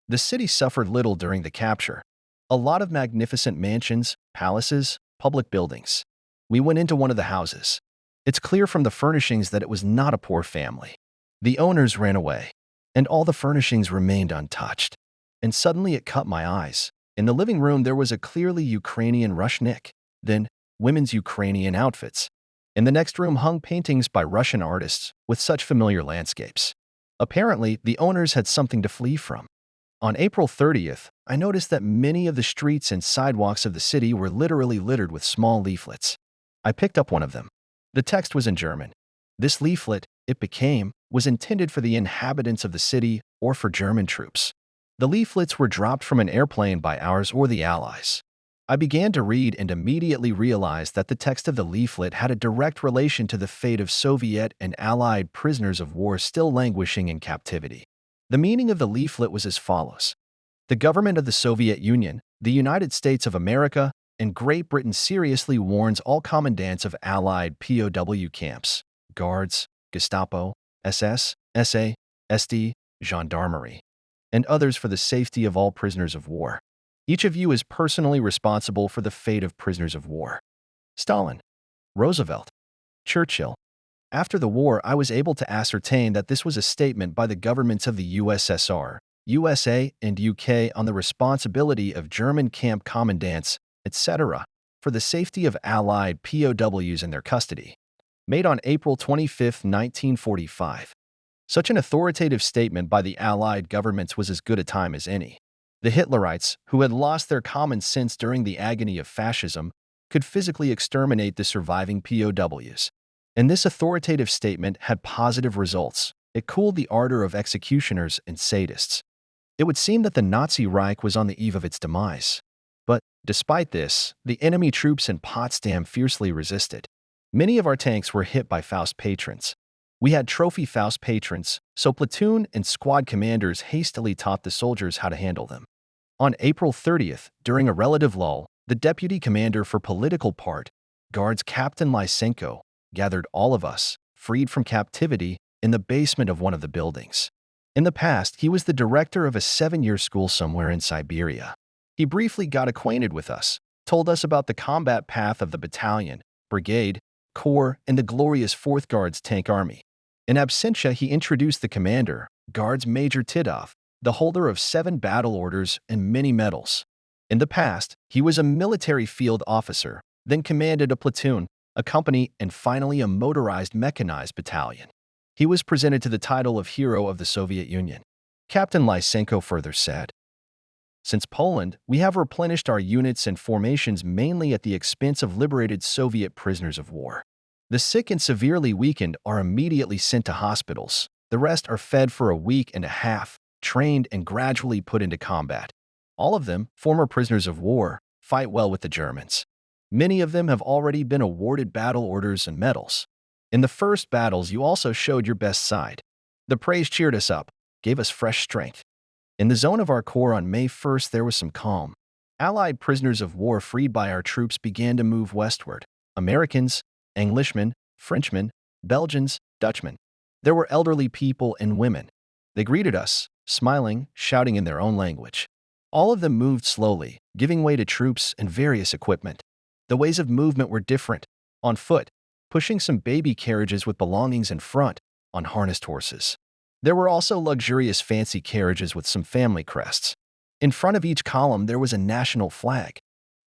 A: The city suffered little during the capture. A lot of magnificent mansions, palaces, public buildings. We went into one of the houses. It's clear from the furnishings that it was not a poor family. The owners ran away, and all the furnishings remained untouched. And suddenly it caught my eyes. In the living room there was a clearly Ukrainian rushnik, then women's Ukrainian outfits. In the next room hung paintings by Russian artists with such familiar landscapes. Apparently, the owners had something to flee from. On April 30th, I noticed that many of the streets and sidewalks of the city were literally littered with small leaflets. I picked up one of them. The text was in German. This leaflet, it became, was intended for the inhabitants of the city or for German troops. The leaflets were dropped from an airplane by ours or the Allies. I began to read and immediately realized that the text of the leaflet had a direct relation to the fate of Soviet and Allied prisoners of war still languishing in captivity. The meaning of the leaflet was as follows. The government of the Soviet Union, the United States of America, and Great Britain seriously warns all commandants of Allied POW camps, guards, Gestapo, SS, SA, SD, gendarmerie, and others for the safety of all prisoners of war. Each of you is personally responsible for the fate of prisoners of war. Stalin, Roosevelt, Churchill. After the war, I was able to ascertain that this was a statement by the governments of the USSR, USA, and UK on the responsibility of German camp commandants, etc., for the safety of Allied POWs in their custody. Made on April 25, 1945. Such an authoritative statement by the Allied governments was as good a time as any. The Hitlerites, who had lost their common sense during the agony of fascism, could physically exterminate the surviving POWs. And this authoritative statement had positive results. It cooled the ardor of executioners and sadists. It would seem that the Nazi Reich was on the eve of its demise. But, despite this, the enemy troops in Potsdam fiercely resisted. Many of our tanks were hit by Faust patrons. We had trophy Faust patrons, so platoon and squad commanders hastily taught the soldiers how to handle them. On April 30th, during a relative lull, the deputy commander for political part, Guards Captain Lysenko, gathered all of us, freed from captivity, in the basement of one of the buildings. In the past, he was the director of a 7-year school somewhere in Siberia. He briefly got acquainted with us, told us about the combat path of the battalion, brigade, corps, and the glorious 4th Guards Tank Army. In absentia, he introduced the commander, Guards Major Titov, the holder of 7 battle orders and many medals. In the past, he was a military field officer, then commanded a platoon, a company, and finally a motorized mechanized battalion. He was presented to the title of Hero of the Soviet Union. Captain Lysenko further said, "Since Poland, we have replenished our units and formations mainly at the expense of liberated Soviet prisoners of war. The sick and severely weakened are immediately sent to hospitals. The rest are fed for a week and a half, trained and gradually put into combat. All of them, former prisoners of war, fight well with the Germans. Many of them have already been awarded battle orders and medals. In the first battles, you also showed your best side. The praise cheered us up, gave us fresh strength. In the zone of our corps on May 1st, there was some calm. Allied prisoners of war freed by our troops began to move westward. Americans, Englishmen, Frenchmen, Belgians, Dutchmen. There were elderly people and women. They greeted us, smiling, shouting in their own language. All of them moved slowly, giving way to troops and various equipment. The ways of movement were different. On foot, pushing some baby carriages with belongings in front, on harnessed horses. There were also luxurious fancy carriages with some family crests. In front of each column there was a national flag.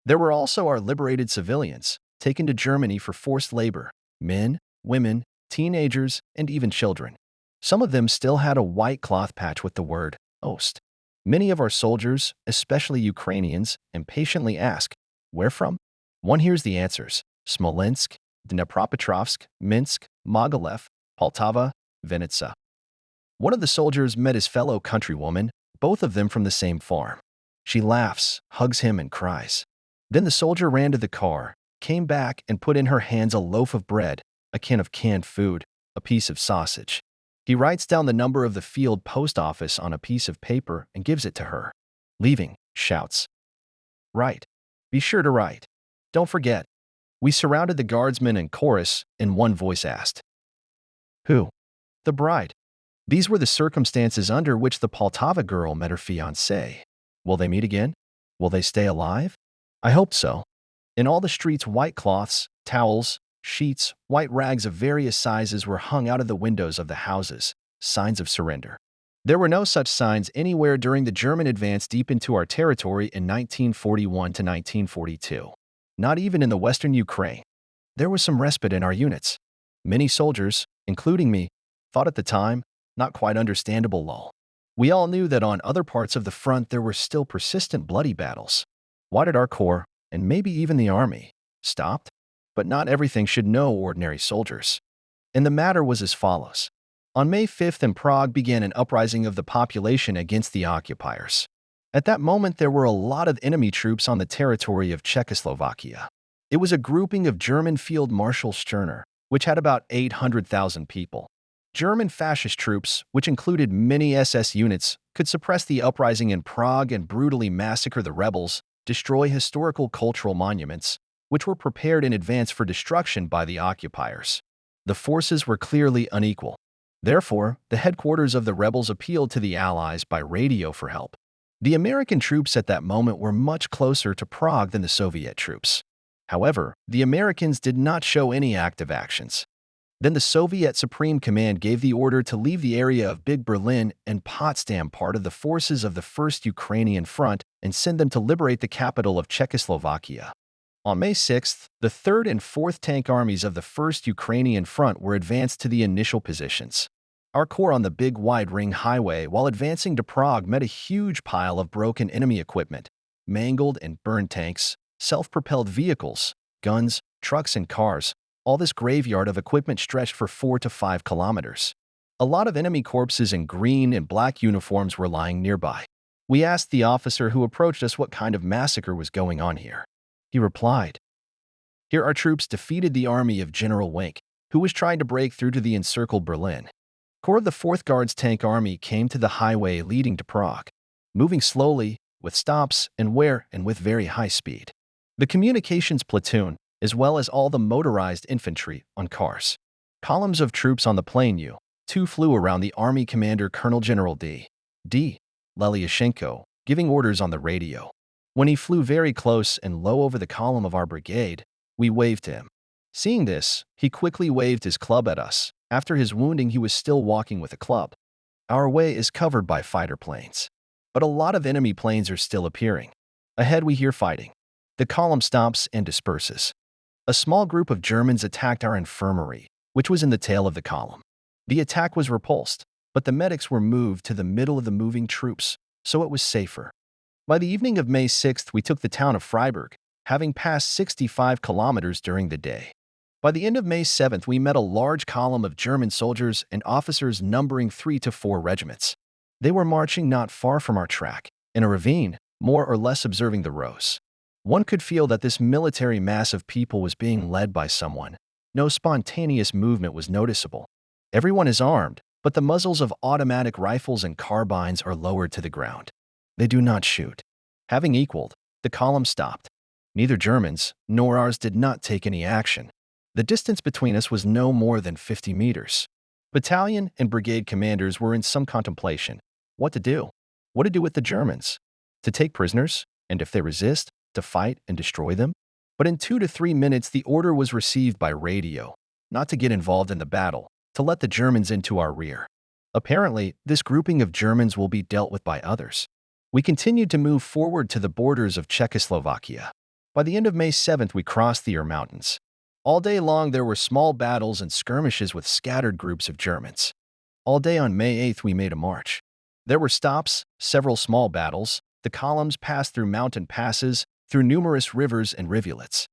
A: There were also our liberated civilians, taken to Germany for forced labor, men, women, teenagers, and even children. Some of them still had a white cloth patch with the word Ost. Many of our soldiers, especially Ukrainians, impatiently ask, "Where from?" One hears the answers: Smolensk, Dnipropetrovsk, Minsk, Mogilev, Poltava, Vinnytsia. One of the soldiers met his fellow countrywoman, both of them from the same farm. She laughs, hugs him, and cries. Then the soldier ran to the car, came back, and put in her hands a loaf of bread, a can of canned food, a piece of sausage. He writes down the number of the field post office on a piece of paper and gives it to her. Leaving, shouts. Write. Be sure to write. Don't forget. We surrounded the guardsmen in chorus, and one voice asked, "Who?" "The bride." These were the circumstances under which the Poltava girl met her fiancé. Will they meet again? Will they stay alive? I hoped so. In all the streets, white cloths, towels, sheets, white rags of various sizes were hung out of the windows of the houses, signs of surrender. There were no such signs anywhere during the German advance deep into our territory in 1941 to 1942. Not even in the western Ukraine. There was some respite in our units. Many soldiers, including me, thought at the time, not quite understandable lull. We all knew that on other parts of the front there were still persistent bloody battles. Why did our corps, and maybe even the army, stopped? But not everything should know ordinary soldiers. And the matter was as follows. On May 5th in Prague began an uprising of the population against the occupiers. At that moment there were a lot of enemy troops on the territory of Czechoslovakia. It was a grouping of German Field Marshal Stirner, which had about 800,000 people. German fascist troops, which included many SS units, could suppress the uprising in Prague and brutally massacre the rebels, destroy historical cultural monuments, which were prepared in advance for destruction by the occupiers. The forces were clearly unequal. Therefore, the headquarters of the rebels appealed to the Allies by radio for help. The American troops at that moment were much closer to Prague than the Soviet troops. However, the Americans did not show any active actions. Then the Soviet Supreme Command gave the order to leave the area of Big Berlin and Potsdam, part of the forces of the First Ukrainian Front, and send them to liberate the capital of Czechoslovakia. On May 6th, the 3rd and 4th Tank Armies of the First Ukrainian Front were advanced to the initial positions. Our corps on the big wide ring highway while advancing to Prague met a huge pile of broken enemy equipment, mangled and burned tanks, self-propelled vehicles, guns, trucks and cars. All this graveyard of equipment stretched for 4 to 5 kilometers. A lot of enemy corpses in green and black uniforms were lying nearby. We asked the officer who approached us what kind of massacre was going on here. He replied, "Here our troops defeated the army of General Wenck, who was trying to break through to the encircled Berlin. Corps of the 4th Guards Tank Army came to the highway leading to Prague, moving slowly, with stops and with very high speed. The communications platoon, as well as all the motorized infantry on cars. Columns of troops on the plain U-2 flew around the Army commander Colonel General D. Lelyashenko, giving orders on the radio. When he flew very close and low over the column of our brigade, we waved to him. Seeing this, he quickly waved his club at us. After his wounding, he was still walking with a club. Our way is covered by fighter planes. But a lot of enemy planes are still appearing. Ahead we hear fighting. The column stops and disperses. A small group of Germans attacked our infirmary, which was in the tail of the column. The attack was repulsed, but the medics were moved to the middle of the moving troops, so it was safer. By the evening of May 6th, we took the town of Freiburg, having passed 65 kilometers during the day. By the end of May 7th, we met a large column of German soldiers and officers numbering 3 to 4 regiments. They were marching not far from our track, in a ravine, more or less observing the rows. One could feel that this military mass of people was being led by someone. No spontaneous movement was noticeable. Everyone is armed, but the muzzles of automatic rifles and carbines are lowered to the ground. They do not shoot. Having equaled, the column stopped. Neither Germans nor ours did not take any action. The distance between us was no more than 50 meters. Battalion and brigade commanders were in some contemplation. What to do? What to do with the Germans? To take prisoners, and if they resist, to fight and destroy them? But in 2 to 3 minutes the order was received by radio, not to get involved in the battle, to let the Germans into our rear. Apparently, this grouping of Germans will be dealt with by others. We continued to move forward to the borders of Czechoslovakia. By the end of May 7th we crossed the Ur Mountains. All day long there were small battles and skirmishes with scattered groups of Germans. All day on May 8th we made a march. There were stops, several small battles. The columns passed through mountain passes, through numerous rivers and rivulets.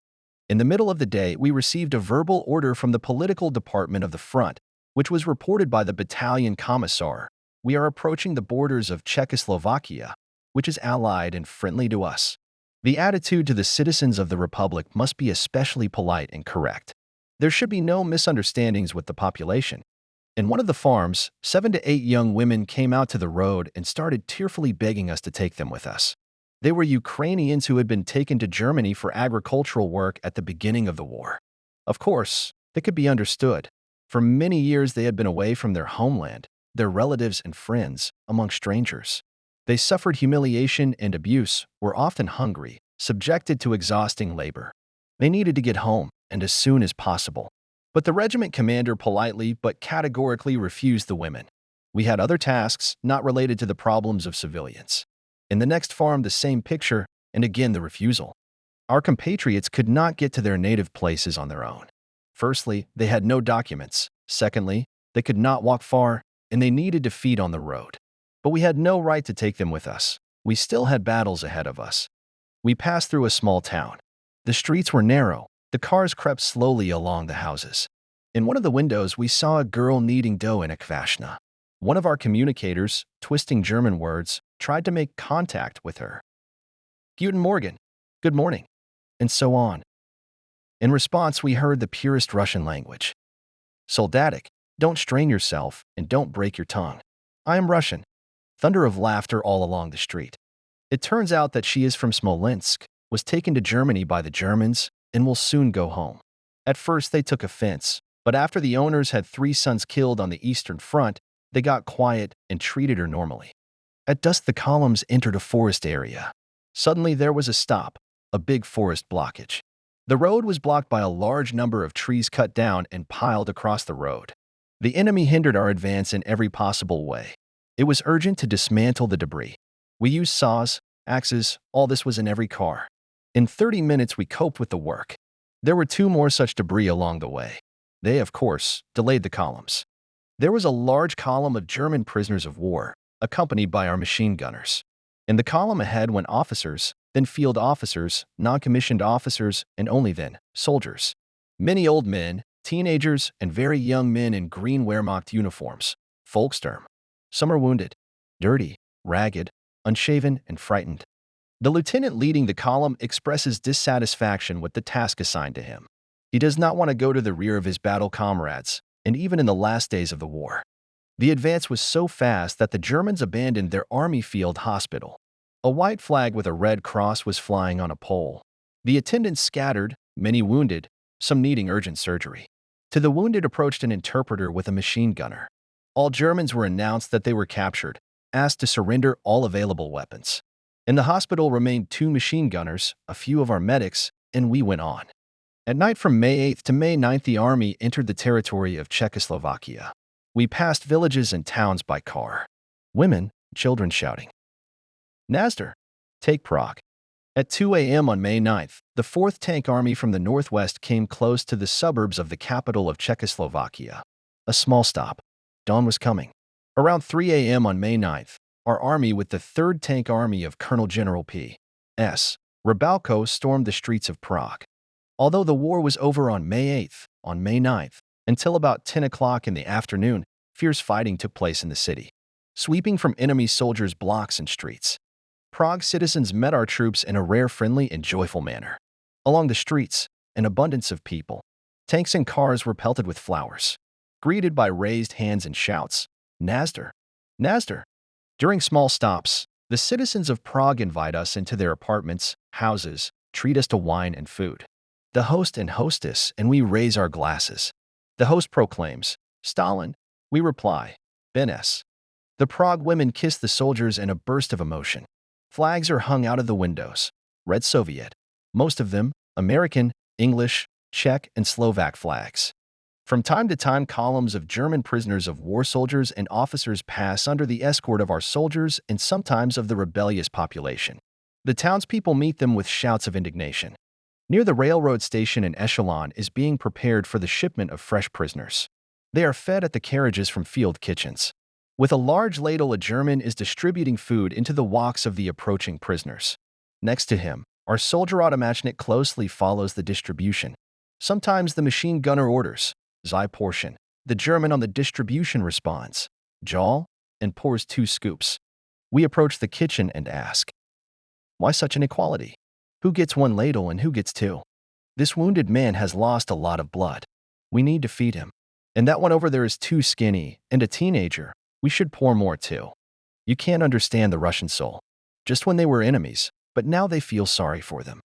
A: In the middle of the day, we received a verbal order from the political department of the front, which was reported by the battalion commissar. We are approaching the borders of Czechoslovakia, which is allied and friendly to us. The attitude to the citizens of the Republic must be especially polite and correct. There should be no misunderstandings with the population. In one of the farms, 7 to 8 young women came out to the road and started tearfully begging us to take them with us. They were Ukrainians who had been taken to Germany for agricultural work at the beginning of the war. Of course, they could be understood. For many years they had been away from their homeland, their relatives and friends, among strangers. They suffered humiliation and abuse, were often hungry, subjected to exhausting labor. They needed to get home, and as soon as possible. But the regiment commander politely but categorically refused the women. We had other tasks not related to the problems of civilians. In the next farm, the same picture, and again the refusal. Our compatriots could not get to their native places on their own. Firstly, they had no documents. Secondly, they could not walk far, and they needed to feed on the road. But we had no right to take them with us. We still had battles ahead of us. We passed through a small town. The streets were narrow. The cars crept slowly along the houses. In one of the windows, we saw a girl kneading dough in a kvashna. One of our communicators, twisting German words, tried to make contact with her. Guten Morgen, good morning, and so on. In response, we heard the purest Russian language. Soldatic, don't strain yourself and don't break your tongue. I am Russian. Thunder of laughter all along the street. It turns out that she is from Smolensk, was taken to Germany by the Germans, and will soon go home. At first they took offense, but after the owners had 3 sons killed on the Eastern Front, they got quiet and treated her normally. At dusk the columns entered a forest area. Suddenly there was a stop, a big forest blockage. The road was blocked by a large number of trees cut down and piled across the road. The enemy hindered our advance in every possible way. It was urgent to dismantle the debris. We used saws, axes, all this was in every car. In 30 minutes we coped with the work. There were 2 more such debris along the way. They, of course, delayed the columns. There was a large column of German prisoners of war, accompanied by our machine gunners. In the column ahead went officers, then field officers, non-commissioned officers, and only then, soldiers. Many old men, teenagers, and very young men in green Wehrmacht uniforms, Volkssturm. Some are wounded, dirty, ragged, unshaven, and frightened. The lieutenant leading the column expresses dissatisfaction with the task assigned to him. He does not want to go to the rear of his battle comrades, and even in the last days of the war. The advance was so fast that the Germans abandoned their army field hospital. A white flag with a red cross was flying on a pole. The attendants scattered, many wounded, some needing urgent surgery. To the wounded approached an interpreter with a machine gunner. All Germans were announced that they were captured, asked to surrender all available weapons. In the hospital remained 2 machine gunners, a few of our medics, and we went on. At night from May 8th to May 9th, the army entered the territory of Czechoslovakia. We passed villages and towns by car. Women, children shouting. Nazdar, take Prague. At 2 a.m. on May 9th, the 4th Tank Army from the northwest came close to the suburbs of the capital of Czechoslovakia. A small stop. Dawn was coming. Around 3 a.m. on May 9th, our army with the 3rd Tank Army of Colonel General P.S. Rybalko stormed the streets of Prague. Although the war was over on May 8th, on May 9th, until about 10 o'clock in the afternoon, fierce fighting took place in the city, sweeping from enemy soldiers blocks and streets. Prague citizens met our troops in a rare, friendly, and joyful manner. Along the streets, an abundance of people. Tanks and cars were pelted with flowers, greeted by raised hands and shouts, Nazdar, Nazdar. During small stops, the citizens of Prague invite us into their apartments, houses, treat us to wine and food. The host and hostess and we raise our glasses. The host proclaims, Stalin. We reply, Benes. The Prague women kiss the soldiers in a burst of emotion. Flags are hung out of the windows. Red Soviet. Most of them, American, English, Czech, and Slovak flags. From time to time, columns of German prisoners of war soldiers and officers pass under the escort of our soldiers and sometimes of the rebellious population. The townspeople meet them with shouts of indignation. Near the railroad station, an echelon is being prepared for the shipment of fresh prisoners. They are fed at the carriages from field kitchens. With a large ladle, a German is distributing food into the woks of the approaching prisoners. Next to him, our soldier Automachnik closely follows the distribution. Sometimes the machine gunner orders, Zai portion. The German on the distribution responds, Jal, and pours 2 scoops. We approach the kitchen and ask, why such inequality? Who gets 1 ladle and who gets 2? This wounded man has lost a lot of blood. We need to feed him. And that one over there is too skinny, and a teenager. We should pour more too. You can't understand the Russian soul. Just when they were enemies, but now they feel sorry for them.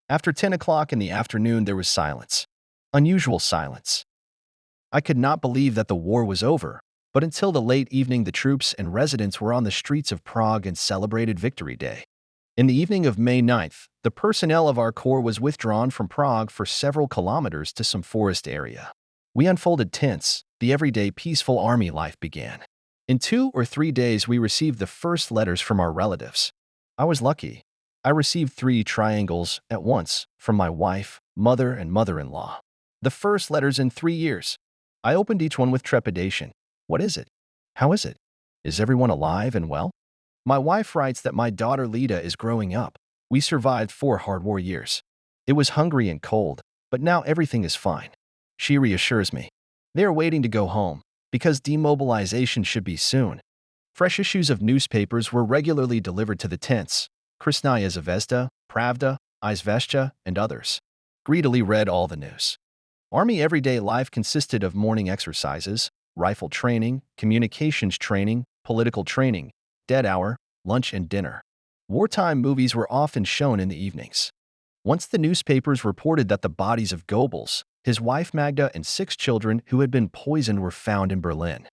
A: After 10 o'clock in the afternoon, there was silence. Unusual silence. I could not believe that the war was over, but until the late evening the troops and residents were on the streets of Prague and celebrated Victory Day. In the evening of May 9th, the personnel of our corps was withdrawn from Prague for several kilometers to some forest area. We unfolded tents. The everyday peaceful army life began. In 2 or 3 days we received the first letters from our relatives. I was lucky. I received 3 triangles at once from my wife, mother, and mother-in-law. The first letters in 3 years. I opened each one with trepidation. What is it? How is it? Is everyone alive and well? My wife writes that my daughter Lida is growing up. We survived 4 hard war years. It was hungry and cold, but now everything is fine. She reassures me. They are waiting to go home, because demobilization should be soon. Fresh issues of newspapers were regularly delivered to the tents. Krasnaya Zvezda, Pravda, Izvestia, and others. Greedily read all the news. Army everyday life consisted of morning exercises, rifle training, communications training, political training, dead hour, lunch and dinner. Wartime movies were often shown in the evenings. Once the newspapers reported that the bodies of Goebbels, his wife Magda, and 6 children who had been poisoned were found in Berlin.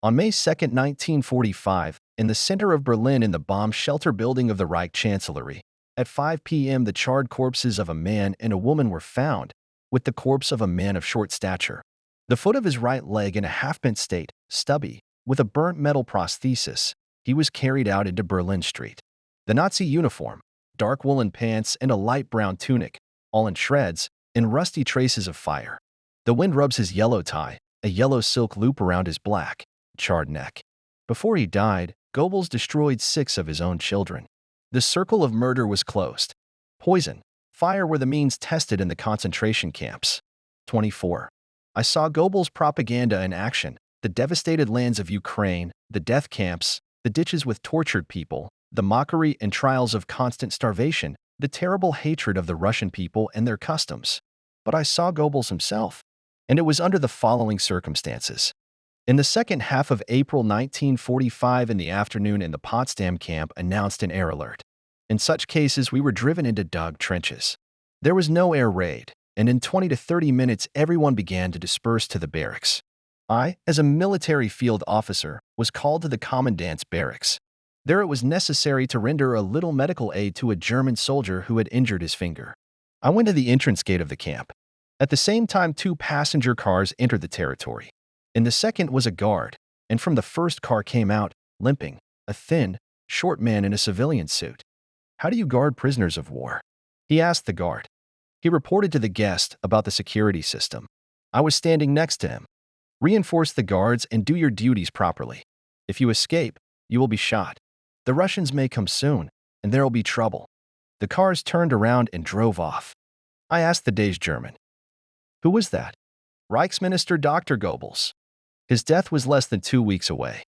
A: On May 2, 1945, in the center of Berlin in the bomb shelter building of the Reich Chancellery, at 5 p.m. the charred corpses of a man and a woman were found, with the corpse of a man of short stature. The foot of his right leg in a half-bent state, stubby, with a burnt metal prosthesis, he was carried out into Berlin Street. The Nazi uniform, dark woolen pants and a light brown tunic, all in shreds, and rusty traces of fire. The wind rubs his yellow tie, a yellow silk loop around his black, charred neck. Before he died, Goebbels destroyed 6 of his own children. The circle of murder was closed. Poison, fire were the means tested in the concentration camps. 24. I saw Goebbels' propaganda in action, the devastated lands of Ukraine, the death camps, the ditches with tortured people, the mockery and trials of constant starvation, the terrible hatred of the Russian people and their customs. But I saw Goebbels himself, and it was under the following circumstances. In the second half of April 1945 in the afternoon in the Potsdam camp announced an air alert. In such cases we were driven into dug trenches. There was no air raid, and in 20 to 30 minutes everyone began to disperse to the barracks. I, as a military field officer, was called to the commandant's barracks. There it was necessary to render a little medical aid to a German soldier who had injured his finger. I went to the entrance gate of the camp. At the same time 2 passenger cars entered the territory. In the second was a guard, and from the first car came out, limping, a thin, short man in a civilian suit. "How do you guard prisoners of war?" he asked the guard. He reported to the guest about the security system. I was standing next to him. "Reinforce the guards and do your duties properly. If you escape, you will be shot. The Russians may come soon, and there will be trouble." The cars turned around and drove off. I asked the dazed German, "Who was that?" "Reichsminister Dr. Goebbels. His death was less than 2 weeks away.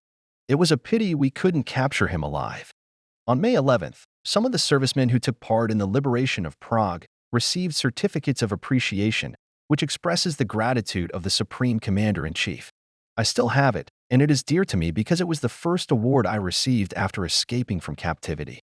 A: It was a pity we couldn't capture him alive." On May 11th, some of the servicemen who took part in the liberation of Prague received certificates of appreciation, which expresses the gratitude of the Supreme Commander-in-Chief. I still have it, and it is dear to me because it was the first award I received after escaping from captivity.